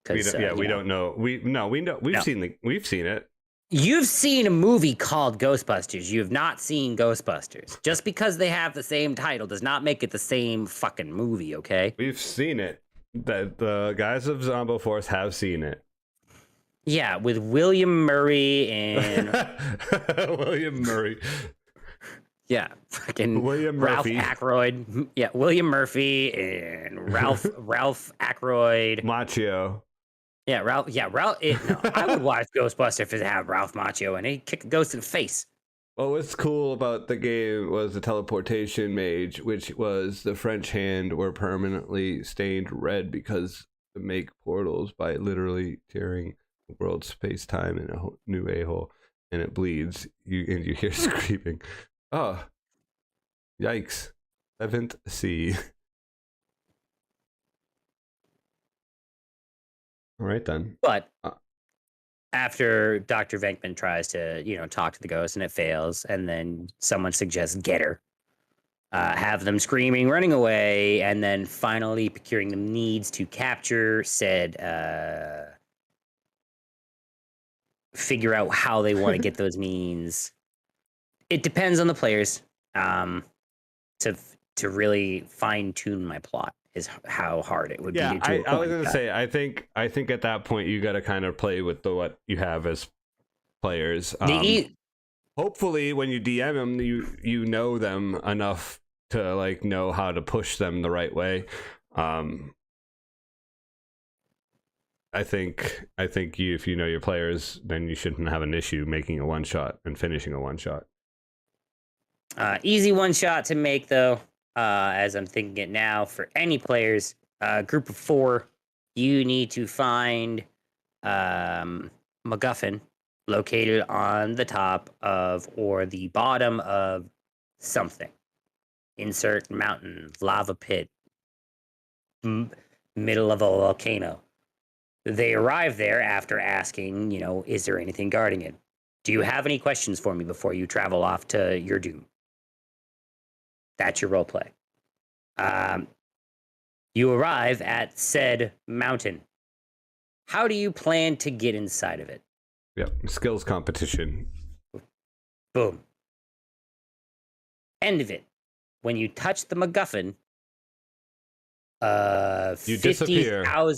We don't know. We've seen it. You've seen a movie called Ghostbusters. You have not seen Ghostbusters. Just because they have the same title does not make it the same fucking movie, okay? We've seen it. The guys of Zombo Force have seen it. Yeah, with William Murray and... William Murray. Yeah, fucking William Ralph Murphy. Ackroyd. Yeah, William Murphy and Ralph Ackroyd. Macchio. Yeah, Ralph. No, I would watch Ghostbusters if it had Ralph Macchio and he'd kick a ghost in the face. Well, what's cool about the game was the teleportation mage, which was the French hand were permanently stained red because to make portals by literally tearing the world's space-time in a new a-hole, and it bleeds. You hear screaming. Oh, yikes! 7th C. All right then. But after Dr. Venkman tries to, talk to the ghost and it fails, and then someone suggests get her, have them screaming, running away, and then finally procuring the needs to capture said, figure out how they want to get those means. It depends on the players. To really fine tune my plot is how hard it would be. I was gonna say, I think at that point you got to kind of play with what you have as players. Hopefully, when you DM them, you know them enough to like know how to push them the right way. I think if you know your players, then you shouldn't have an issue making a one shot and finishing a one shot. Easy one shot to make though. As I'm thinking it now, for any players, group of 4, you need to find MacGuffin located on the top of or the bottom of something. Insert mountain, lava pit, middle of a volcano. They arrive there after asking, is there anything guarding it? Do you have any questions for me before you travel off to your doom? That's your role play. You arrive at said mountain. How do you plan to get inside of it? Yep, skills competition. Boom. End of it. When you touch the MacGuffin, you disappear. A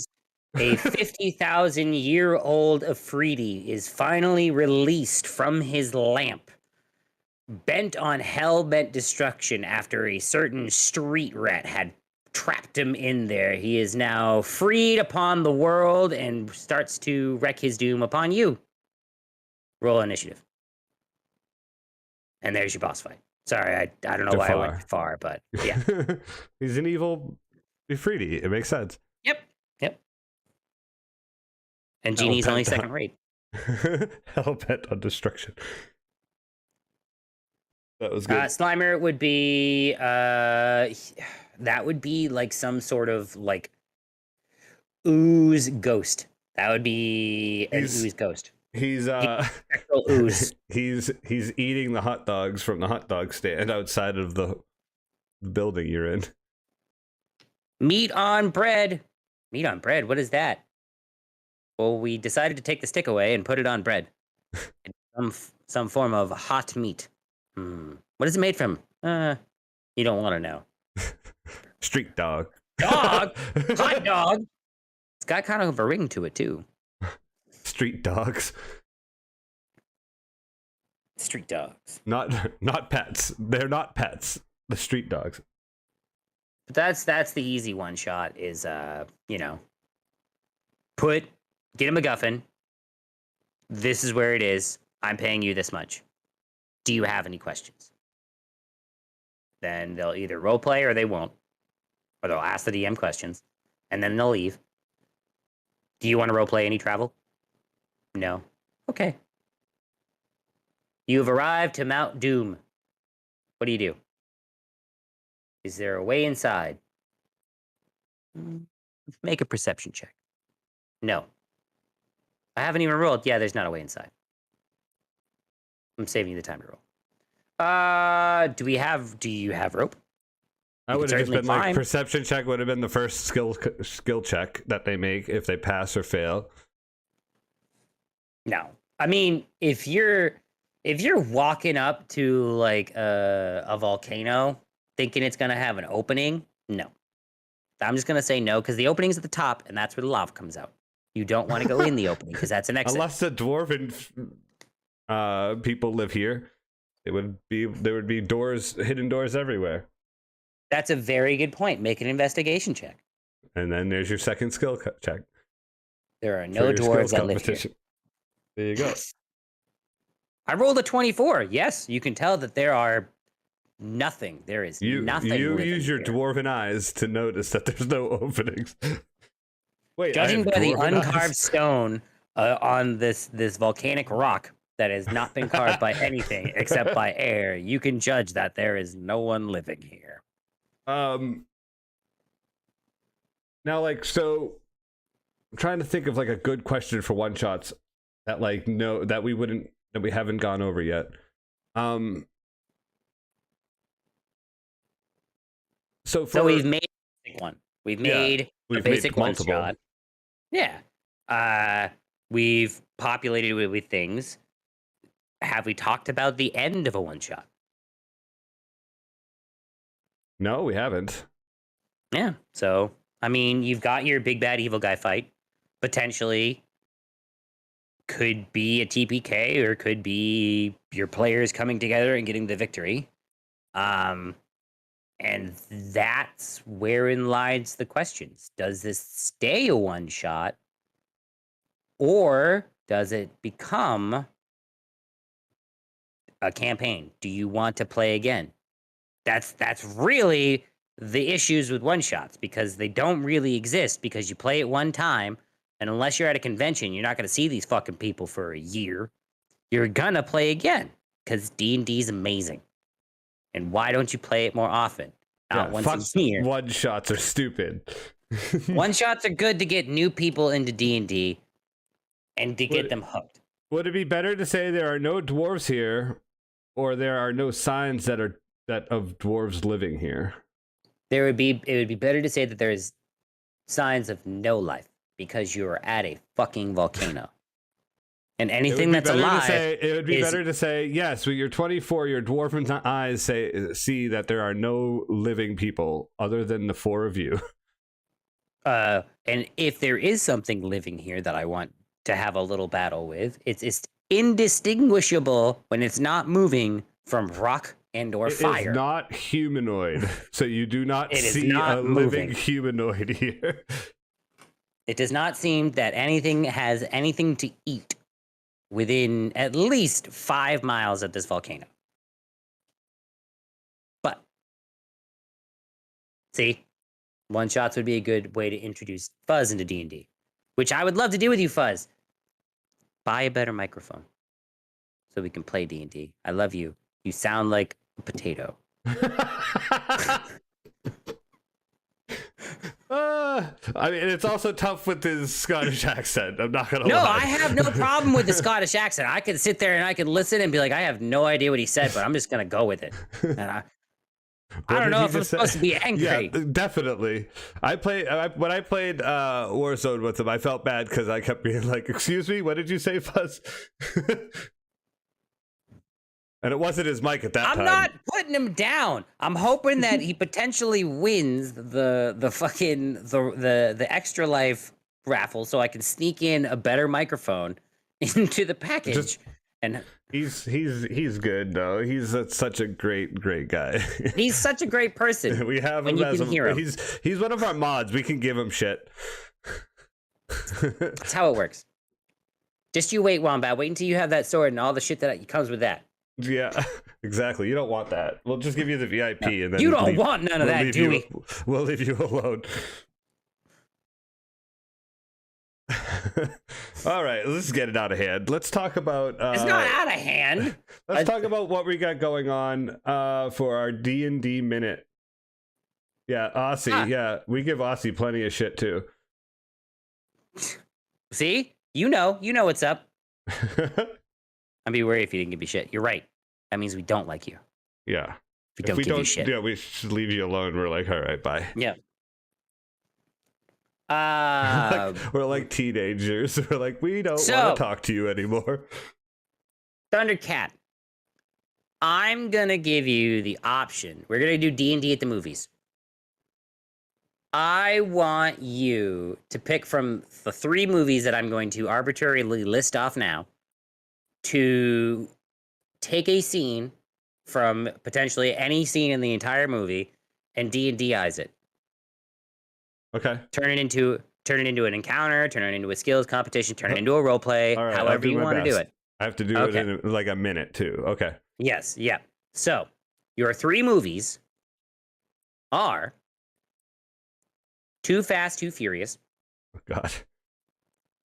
50,000-year-old Afridi is finally released from his lamp, bent on hell-bent destruction after a certain street rat had trapped him in there. He is now freed upon the world and starts to wreak his doom upon you. Roll initiative. And there's your boss fight. Sorry, I don't know why I went far, but yeah. He's an evil Ifriti. It makes sense. Yep. And Genie's only second rate. Hell-bent on destruction. That was good. Slimer would be that would be like some sort of like ooze ghost. That would be an ooze ghost. He's ooze. he's eating the hot dogs from the hot dog stand outside of the building you're in. Meat on bread. Meat on bread. What is that? Well, we decided to take the stick away and put it on bread. Some form of hot meat. What is it made from? You don't want to know. Street dog. Dog? Hot dog? It's got kind of a ring to it, too. Street dogs. Street dogs. Not pets. They're not pets. The street dogs. But that's the easy one shot is, get a MacGuffin. This is where it is. I'm paying you this much. Do you have any questions? Then they'll either roleplay or they won't. Or they'll ask the DM questions. And then they'll leave. Do you want to roleplay any travel? No. Okay. You have arrived to Mount Doom. What do you do? Is there a way inside? Make a perception check. No. I haven't even rolled. Yeah, there's not a way inside. I'm saving you the time to roll. Do you have rope? I would have just been like, perception check would have been the first skill check that they make if they pass or fail. No. I mean, if you're walking up to like a volcano thinking it's gonna have an opening, no. I'm just gonna say no because the opening's at the top and that's where the lava comes out. You don't want to go in the opening because that's an exit. Unless the dwarven people live here, there would be hidden doors everywhere. That's a very good point. Make an investigation check. And then there's your second skill check. There are no dwarves that live here. There you go. I rolled a 24. Yes, you can tell that there are nothing. There is nothing. You use your dwarven eyes to notice that there's no openings. Wait, judging by the uncarved stone on this volcanic rock that has not been carved by anything except by air, you can judge that there is no one living here. Now, like, so I'm trying to think of like a good question for one shots. that like no that we haven't gone over yet. So we've made a basic one. We've made a basic one shot. Yeah. We've populated it with things. Have we talked about the end of a one shot? No, we haven't. Yeah. So, I mean, you've got your big bad evil guy fight. Potentially could be a TPK or could be your players coming together and getting the victory. And that's wherein lies the questions. Does this stay a one shot? Or does it become a campaign? Do you want to play again? That's really the issues with one shots, because they don't really exist, because you play it one time, and unless you're at a convention, you're not going to see these fucking people for a year. You're gonna play again because D&D is amazing. And why don't you play it more often? Not once a year. One shots are stupid. One shots are good to get new people into D&D and to get them hooked. Would it be better to say there are no dwarves here, or there are no signs of dwarves living here? It would be better to say that there is signs of no life, because you are at a fucking volcano. And anything that's alive. It would be better to say, yes, with your 24, your dwarven eyes see that there are no living people other than the four of you. And if there is something living here that I want to have a little battle with, it's indistinguishable when it's not moving from rock and or fire. It is not humanoid, so you do not see a living humanoid here. It does not seem that anything has anything to eat within at least 5 miles of this volcano. But, see, one shots would be a good way to introduce Fuzz into D&D, which I would love to do with you, Fuzz. Buy a better microphone so we can play D&D. I love you. You sound like a potato. I mean, it's also tough with his Scottish accent. I'm not gonna lie. No, I have no problem with the Scottish accent. I can sit there and I can listen and be like, I have no idea what he said, but I'm just gonna go with it. And I don't know if I'm supposed to be angry. Yeah, definitely. When I played Warzone with him, I felt bad because I kept being like, "Excuse me, what did you say, Fuzz?" And it wasn't his mic at that time. I'm not putting him down. I'm hoping that he potentially wins the fucking the extra life raffle, so I can sneak in a better microphone into the package. And he's good though. He's such a great guy. He's such a great person. We have him as he's one of our mods. We can give him shit. That's how it works. Just you wait, Wombat. Wait until you have that sword and all the shit that comes with that. Yeah, exactly. You don't want that. We'll just give you the VIP, and then you don't want none of that, do we? We'll leave you alone. All right, let's get it out of hand. Let's talk about. It's not out of hand. Let's talk about what we got going on for our D&D minute. Yeah, Aussie. Yeah, we give Aussie plenty of shit too. See, you know what's up. I'd be worried if you didn't give me shit. You're right. That means we don't like you. Yeah. If we don't give you shit. Yeah, we should leave you alone. We're like, all right, bye. Yeah. We're like teenagers. We're like, we don't want to talk to you anymore. Thundercat, I'm going to give you the option. We're going to do D&D at the movies. I want you to pick from the 3 movies that I'm going to arbitrarily list off now, to take a scene from potentially any scene in the entire movie and D&D-ize it. Okay. Turn it into an encounter, turn it into a skills competition, turn it into a role play, right, however you want to do it. I have to do it in like a minute too. Okay. Yes, yeah. So, your 3 movies are Too Fast, Too Furious. Oh, God.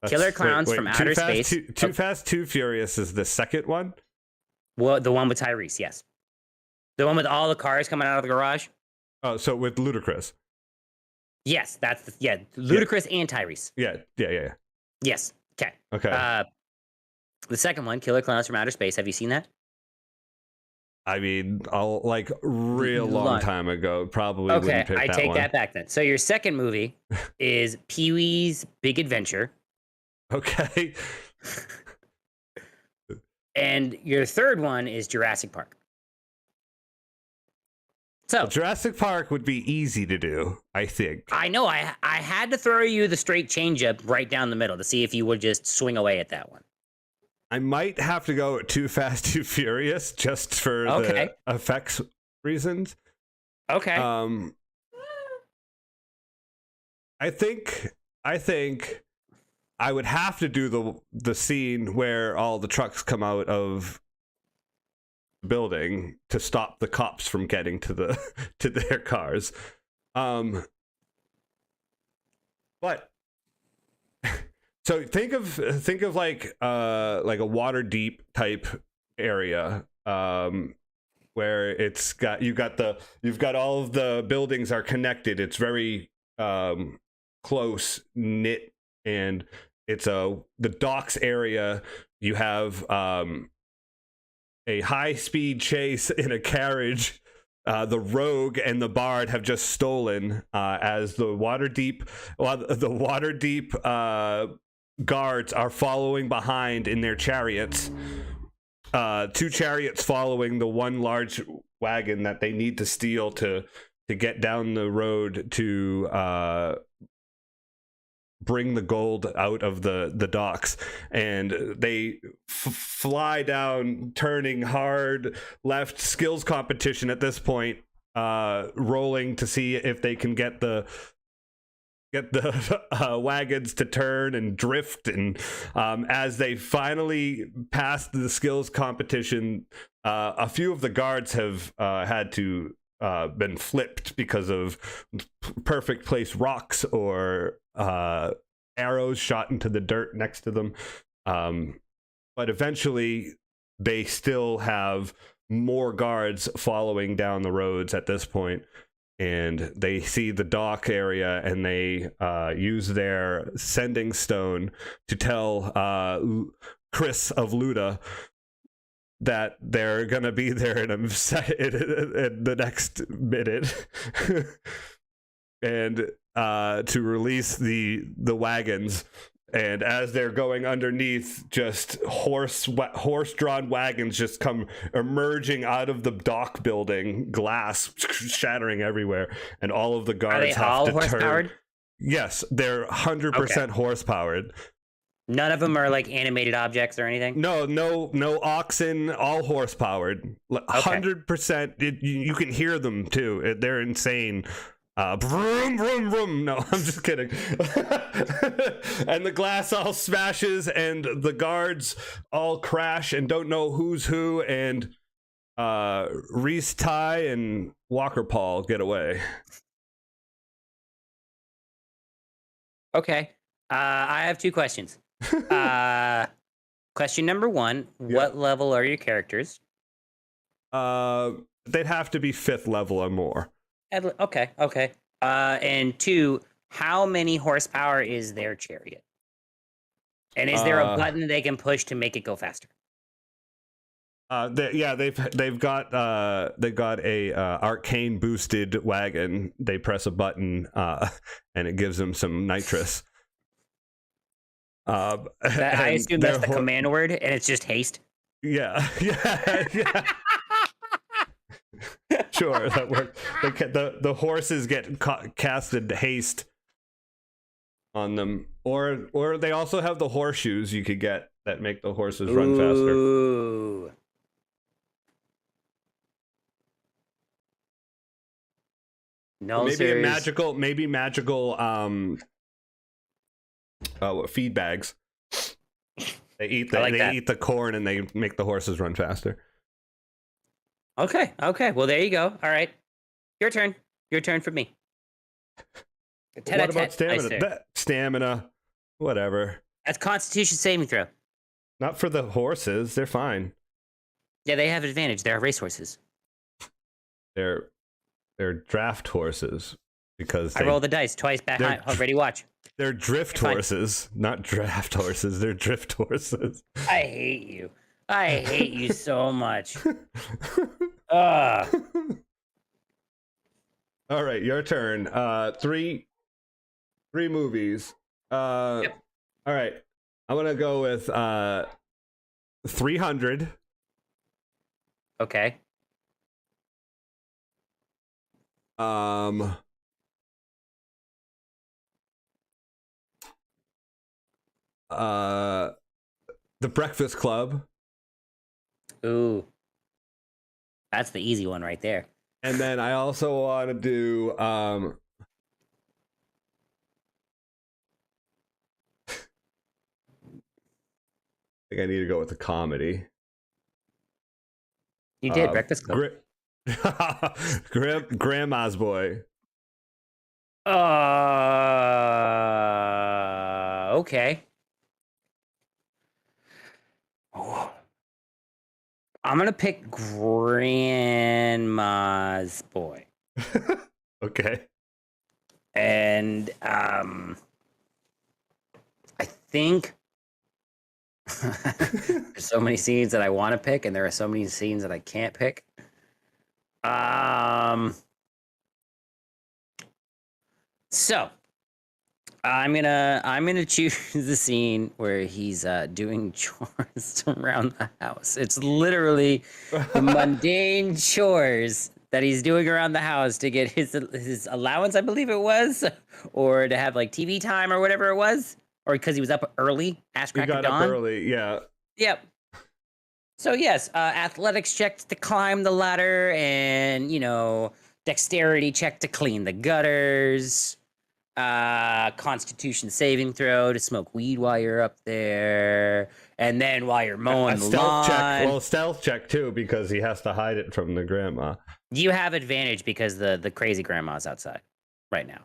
Killer Clowns from Outer Space. Too Fast, Too Furious is the second one? Well, the one with Tyrese, yes. The one with all the cars coming out of the garage? Oh, so with Ludacris. Yes, that's Ludacris and Tyrese. Yeah. Yes. Okay. Okay. The second one, Killer Clowns from Outer Space. Have you seen that? I mean, like real long time ago. Probably wouldn't pick I that take one. that back then. So your second movie is Pee-wee's Big Adventure. Okay. And your third one is Jurassic Park. So Jurassic Park would be easy to do, I think. I know I had to throw you the straight changeup right down the middle to see if you would just swing away at that one. I might have to go Too Fast, Too Furious just for the effects reasons. Okay. I think I would have to do the scene where all the trucks come out of the building to stop the cops from getting to their cars. But so think of like a Waterdeep type area, where you've got all of the buildings are connected. It's very close knit, and it's the docks area. You have a high speed chase in a carriage. The Rogue and the Bard have just stolen as the Waterdeep guards are following behind in their chariots. Two chariots following the one large wagon that they need to steal to get down the road to bring the gold out of the docks, and they fly down, turning hard left, skills competition at this point, rolling to see if they can get the wagons to turn and drift. And as they finally pass the skills competition, a few of the guards have had to been flipped because of perfect placed rocks or arrows shot into the dirt next to them. But eventually they still have more guards following down the roads at this point, and they see the dock area, and they use their sending stone to tell Chris of Luda that they're gonna be there in the next minute, and to release the wagons. And as they're going underneath, just horse-drawn wagons just come emerging out of the dock building, glass shattering everywhere, and all of the guards have to turn. Yes, they're 100% horse-powered. None of them are like animated objects or anything? No oxen, all horse-powered. 100%. You can hear them, too. They're insane. Vroom, vroom, vroom. No, I'm just kidding. And the glass all smashes, and the guards all crash and don't know who's who, and Reese Ty and Walker Paul get away. Okay. I have two questions. Question number one, what level are your characters? They'd have to be 5th level or more. Okay. And two, how many horsepower is their chariot? And is there a button they can push to make it go faster? They've got a arcane boosted wagon. They press a button, and it gives them some nitrous. I assume that's the command word, and it's just haste. Yeah. Sure, that works. The horses get casted haste on them, or they also have the horseshoes you could get that make the horses run faster. Ooh. No, maybe magical feed bags. They eat the corn, and they make the horses run faster. Okay. Well, there you go. All right. Your turn for me. What about stamina? Stamina, whatever. That's Constitution saving throw. Not for the horses. They're fine. Yeah, they have advantage. They're racehorses. They're draft horses because I roll the dice twice back. Ready, watch. They're drift horses, not draft horses. They're drift horses. I hate you. I hate you so much. Ugh. All right, your turn. Three movies. Yep. All right, I'm gonna go with 300. Okay. The Breakfast Club. Ooh. That's the easy one right there. And then I also want to do I think I need to go with a comedy. You did Breakfast Club. Grandma's Boy. Okay. Oh. I'm gonna pick Grandma's Boy. Okay. And I think there's so many scenes that I want to pick, and there are so many scenes that I can't pick. So I'm gonna choose the scene where he's doing chores around the house. It's literally the mundane chores that he's doing around the house to get his allowance, I believe it was, or to have like TV time or whatever it was, or because he was up early, ass crack of dawn. He got up early, yeah. Yep. So yes, athletics check to climb the ladder, and dexterity check to clean the gutters. Constitution saving throw to smoke weed while you're up there, and then while you're mowing the lawn. Check. Well, stealth check too, because he has to hide it from the grandma. You have advantage because the crazy grandma's outside right now.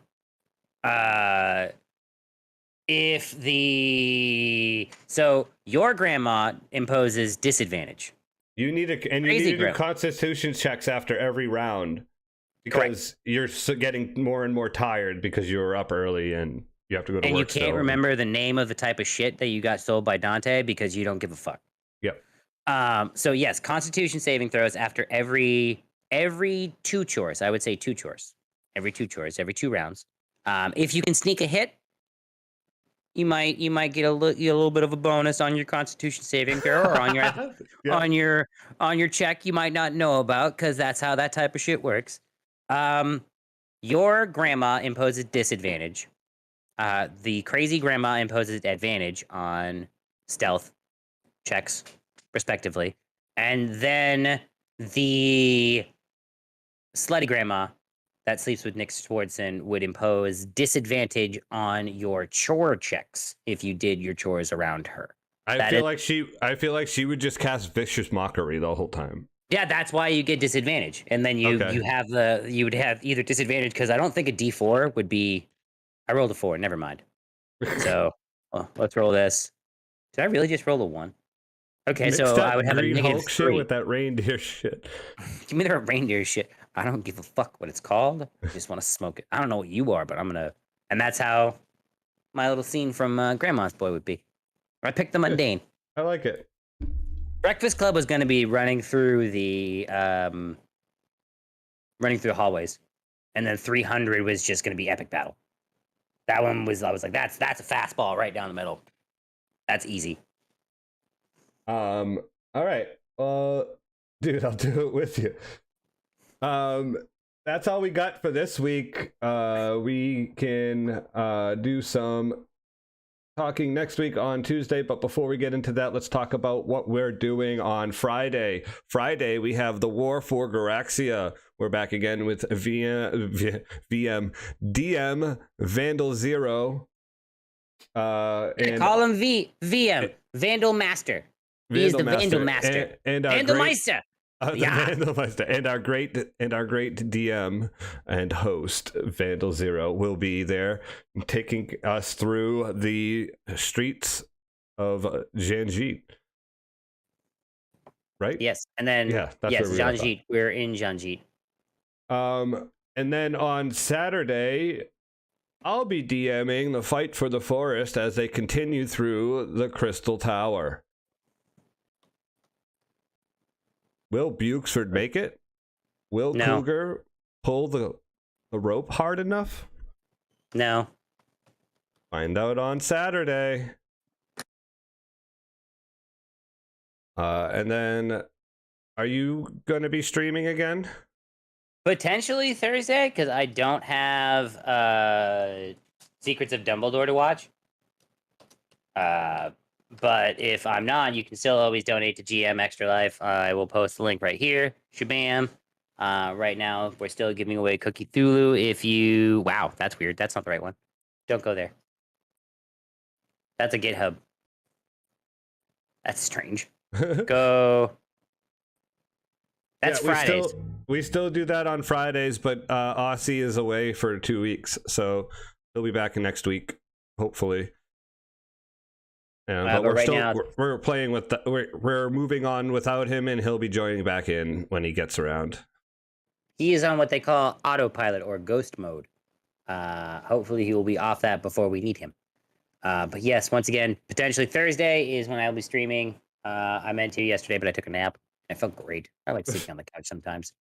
So your grandma imposes disadvantage. You need to do Constitution checks after every round. Because you're getting more and more tired because you were up early and you have to go to work. And you can't remember the name of the type of shit that you got sold by Dante because you don't give a fuck. Yep. So yes, Constitution saving throws after every 2 chores. I would say 2 chores. Every 2 chores, every 2 rounds. If you can sneak a hit, you might get a little bit of a bonus on your Constitution saving throw or on your on your check you might not know about, because that's how that type of shit works. Your grandma imposes disadvantage. The crazy grandma imposes advantage on stealth checks, respectively. And then the slutty grandma that sleeps with Nick Swartzen would impose disadvantage on your chore checks if you did your chores around her. I feel like she would just cast vicious mockery the whole time. Yeah, that's why you get disadvantage, and then you would have either disadvantage because I don't think a D4 would be. I rolled a 4. Never mind. So let's roll this. Did I really just roll a 1? Okay, so I would have a negative 3 with that reindeer shit. Give me the reindeer shit. I don't give a fuck what it's called. I just want to smoke it. I don't know what you are, but I'm gonna. And that's how my little scene from Grandma's Boy would be. I picked the mundane. I like it. Breakfast Club was going to be running through the hallways, and then 300 was just going to be epic battle. That one was, I was like, that's a fastball right down the middle. That's easy. All right. Dude, I'll do it with you. That's all we got for this week. We can do some talking next week on Tuesday, but before we get into that, let's talk about what we're doing on Friday. Friday, we have the War for Garaxia. We're back again with DM Vandal Zero. And call him VM Vandal Master. He's the Vandal Master. And Vandal Meister. And our great DM and host Vandal Zero will be there, taking us through the streets of Janjit. Right? Yes, and then that's Janjit. We're in Janjit. And then on Saturday, I'll be DMing the Fight for the Forest as they continue through the Crystal Tower. Will Bukesford make it? Will Cougar pull the rope hard enough? No. Find out on Saturday. And then, are you going to be streaming again? Potentially Thursday, because I don't have Secrets of Dumbledore to watch. But if I'm not, you can still always donate to GM Extra Life. I will post the link right here. Shabam. Right now, we're still giving away Cookie Thulu. If you... Wow, that's weird. That's not the right one. Don't go there. That's a GitHub. That's strange. Go... That's Fridays. We still do that on Fridays, but Aussie is away for 2 weeks, so he'll be back next week, hopefully. But we're playing with we're moving on without him, and he'll be joining back in when he gets around. He is on what they call autopilot or ghost mode. Hopefully he will be off that before we need him. But yes, once again, potentially Thursday is when I'll be streaming. I meant to yesterday, but I took a nap. I felt great. I like sleeping on the couch sometimes.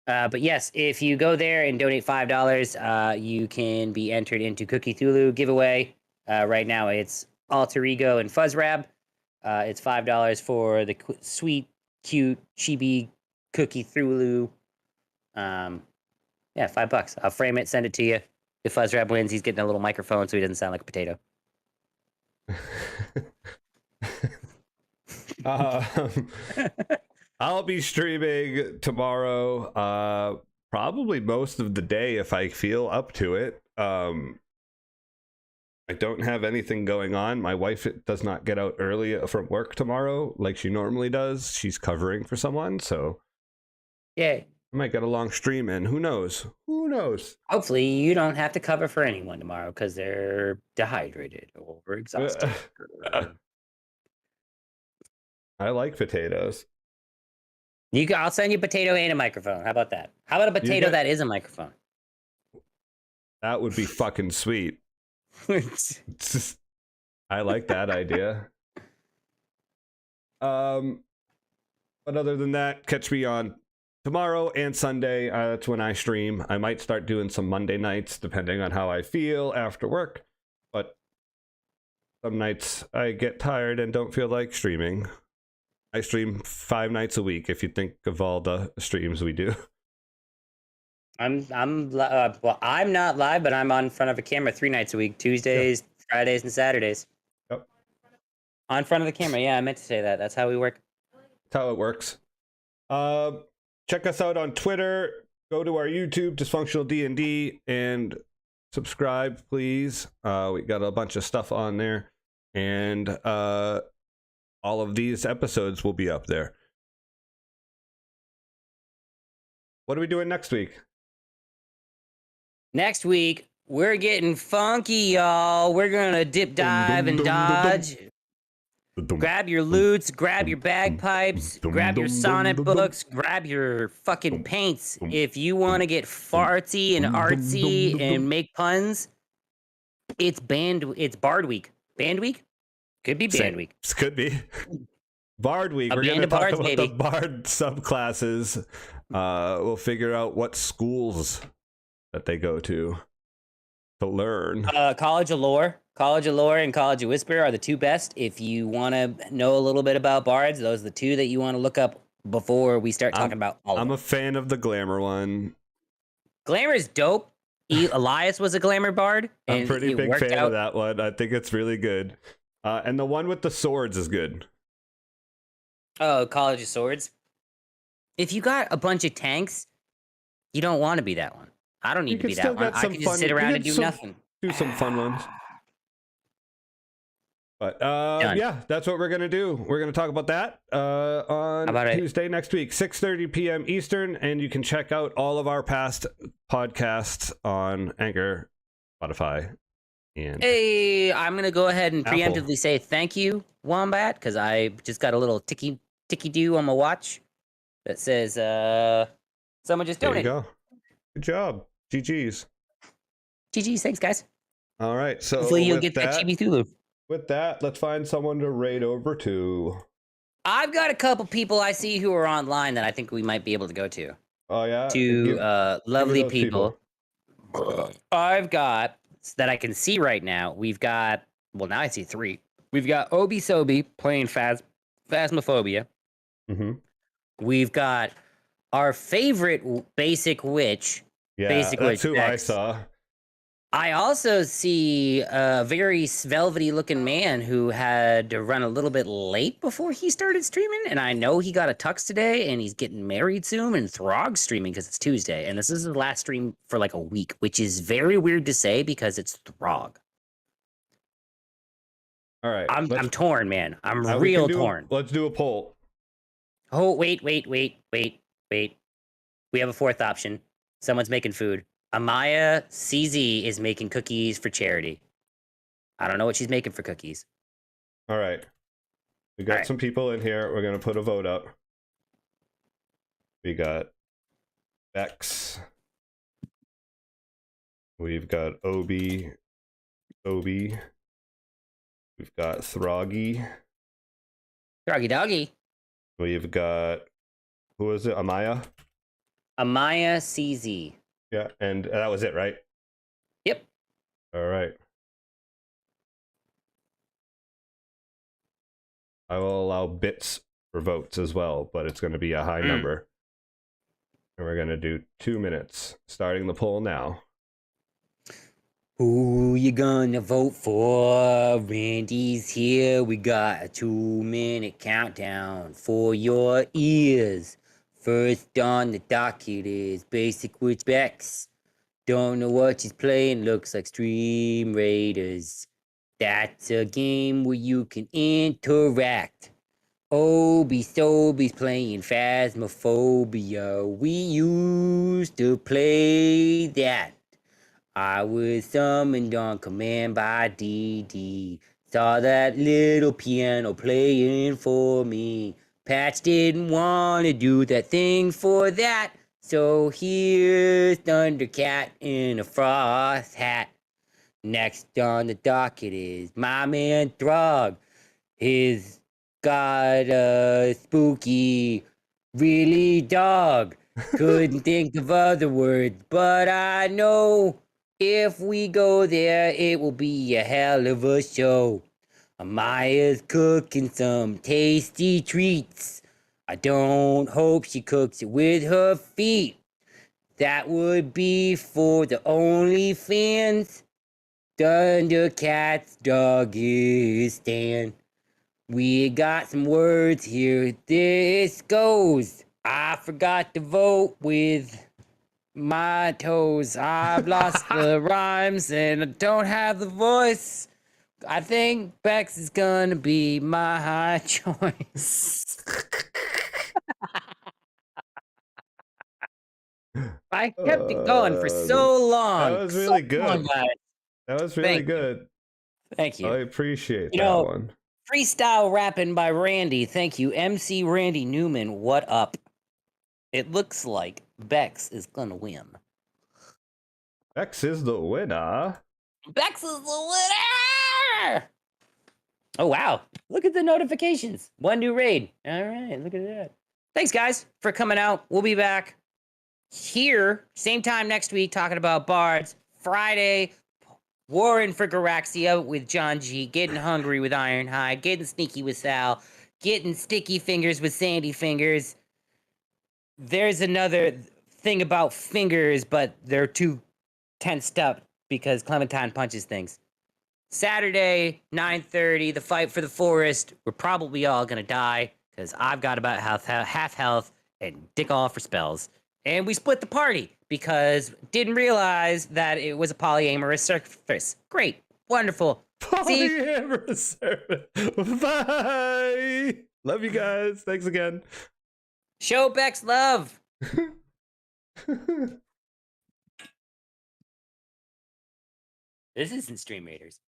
But yes, if you go there and donate $5, you can be entered into Cookie Thulu giveaway. Right now it's Alter Ego and Fuzzrab. It's $5 for the sweet, cute, chibi Cookie Thulu. Yeah, $5. I'll frame it, send it to you. If Fuzzrab wins, he's getting a little microphone so he doesn't sound like a potato. I'll be streaming tomorrow, probably most of the day if I feel up to it. I don't have anything going on. My wife does not get out early from work tomorrow like she normally does. She's covering for someone, so yay. I might get a long stream in. Who knows? Who knows? Hopefully you don't have to cover for anyone tomorrow because they're dehydrated or exhausted. I like potatoes. I'll send you a potato and a microphone. How about that? How about a potato that is a microphone? That would be fucking sweet. I like that idea. But other than that, catch me on tomorrow and Sunday. That's when I stream. I might start doing some Monday nights depending on how I feel after work. But some nights I get tired and don't feel like streaming. I stream 5 nights a week if you think of all the streams we do. I'm not live, but I'm on front of a camera 3 nights a week, Tuesdays, Fridays, and Saturdays. Yep. On front of the camera, yeah, I meant to say that. That's how we work. That's how it works. Check us out on Twitter. Go to our YouTube, Dysfunctional DND, and subscribe, please. We got a bunch of stuff on there, and all of these episodes will be up there. What are we doing next week? Next week, we're getting funky, y'all. We're gonna dip, dive, and dodge. Grab your lutes, grab your bagpipes, grab your sonnet books, grab your fucking paints. If you want to get fartsy and artsy and make puns, it's Bard Week. Band Week? Could be Band Week. Could be. Bard Week. We're going to talk about the Bard subclasses. We'll figure out what schools that they go to learn. College of Lore and College of Whisper are the 2 best. If you want to know a little bit about bards, those are the 2 that you want to look up before we start talking about all of them. I'm a fan of the Glamour one. Glamour is dope. Elias was a Glamour bard. I'm a pretty big fan of that one. I think it's really good. And the one with the swords is good. Oh, College of Swords. If you got a bunch of tanks, you don't want to be that one. I don't need to be that one. I can just sit around and do nothing. Do some fun ones. But yeah, that's what we're gonna do. We're gonna talk about that on Tuesday next week, 6:30 p.m. Eastern, and you can check out all of our past podcasts on Anchor, Spotify, and hey, I'm gonna go ahead and preemptively say thank you, Wombat, because I just got a little ticky do on my watch that says someone just donated. There you go. Good job. GG's. GG's, thanks, guys. All right, so Hopefully you'll get that Chibi Thulu. With that, let's find someone to raid over to. I've got a couple people I see who are online that I think we might be able to go to. Oh yeah, Lovely people. I've got that I can see right now. We've got now I see 3. We've got Obi Sobi playing Phasmophobia. Mm-hmm. We've got our favorite basic witch. Yeah, basic that's witch who I Bex. saw. I also see a very velvety looking man who had to run a little bit late before he started streaming. And I know he got a tux today and he's getting married soon. And Throg's streaming because it's Tuesday. And this is his last stream for like a week, which is very weird to say because it's Throg. All right. I'm torn, man. I'm real torn. Let's do a poll. Oh, wait. We have a 4th option. Someone's making food. Amaya CZ is making cookies for charity. I don't know what she's making for cookies. All right. We got some people in here. We're going to put a vote up. We got Bex. We've got Obi. We've got Throggy. Throggy doggy. We've got, who is it? Amaya CZ. Yeah, and that was it, right? Yep. All right. I will allow bits for votes as well, but it's going to be a high number. And we're going to do 2 minutes, starting the poll now. Who you gonna vote for? Randy's here. We got a 2-minute countdown for your ears. First on the docket is Basic Witch Bex. Don't know what she's playing, looks like Stream Raiders. That's a game where you can interact. Obi Sobi's playing Phasmophobia. We used to play that. I was summoned on command by DD. Saw that little piano playing for me. Patch didn't want to do that thing for that. So here's Thundercat in a frost hat. Next on the docket is my man Throg. He's got a spooky, really dog. Couldn't think of other words, but I know if we go there, it will be a hell of a show. Amaya's cooking some tasty treats. I don't hope she cooks it with her feet. That would be for the OnlyFans. Thundercat's Doggistan. We got some words here. This goes. I forgot to vote with my toes. I've lost the rhymes and I don't have the voice. I think Bex is gonna be my high choice. I kept it going for so long. That was really good. Long, that was really good. Thank you. I appreciate that one. Freestyle rapping by Randy. Thank you. MC Randy Newman, what up? It looks like Bex is gonna win. Bex is the winner. Bex is the winner! Oh, wow. Look at the notifications. 1 new raid. All right, look at that. Thanks, guys, for coming out. We'll be back here, same time next week, talking about bards. Friday, Warring for Garaxia with John G, getting hungry with Ironhide, getting sneaky with Sal, getting sticky fingers with Sandy Fingers. There's another thing about fingers, but they're too tensed up because Clementine punches things. Saturday, 9:30, the fight for the forest. We're probably all gonna die because I've got about half health and dick all for spells. And we split the party because didn't realize that it was a polyamorous surface. Great. Wonderful. Polyamorous surface. Bye. Love you guys. Thanks again. Show Bex love. This isn't Stream Raiders.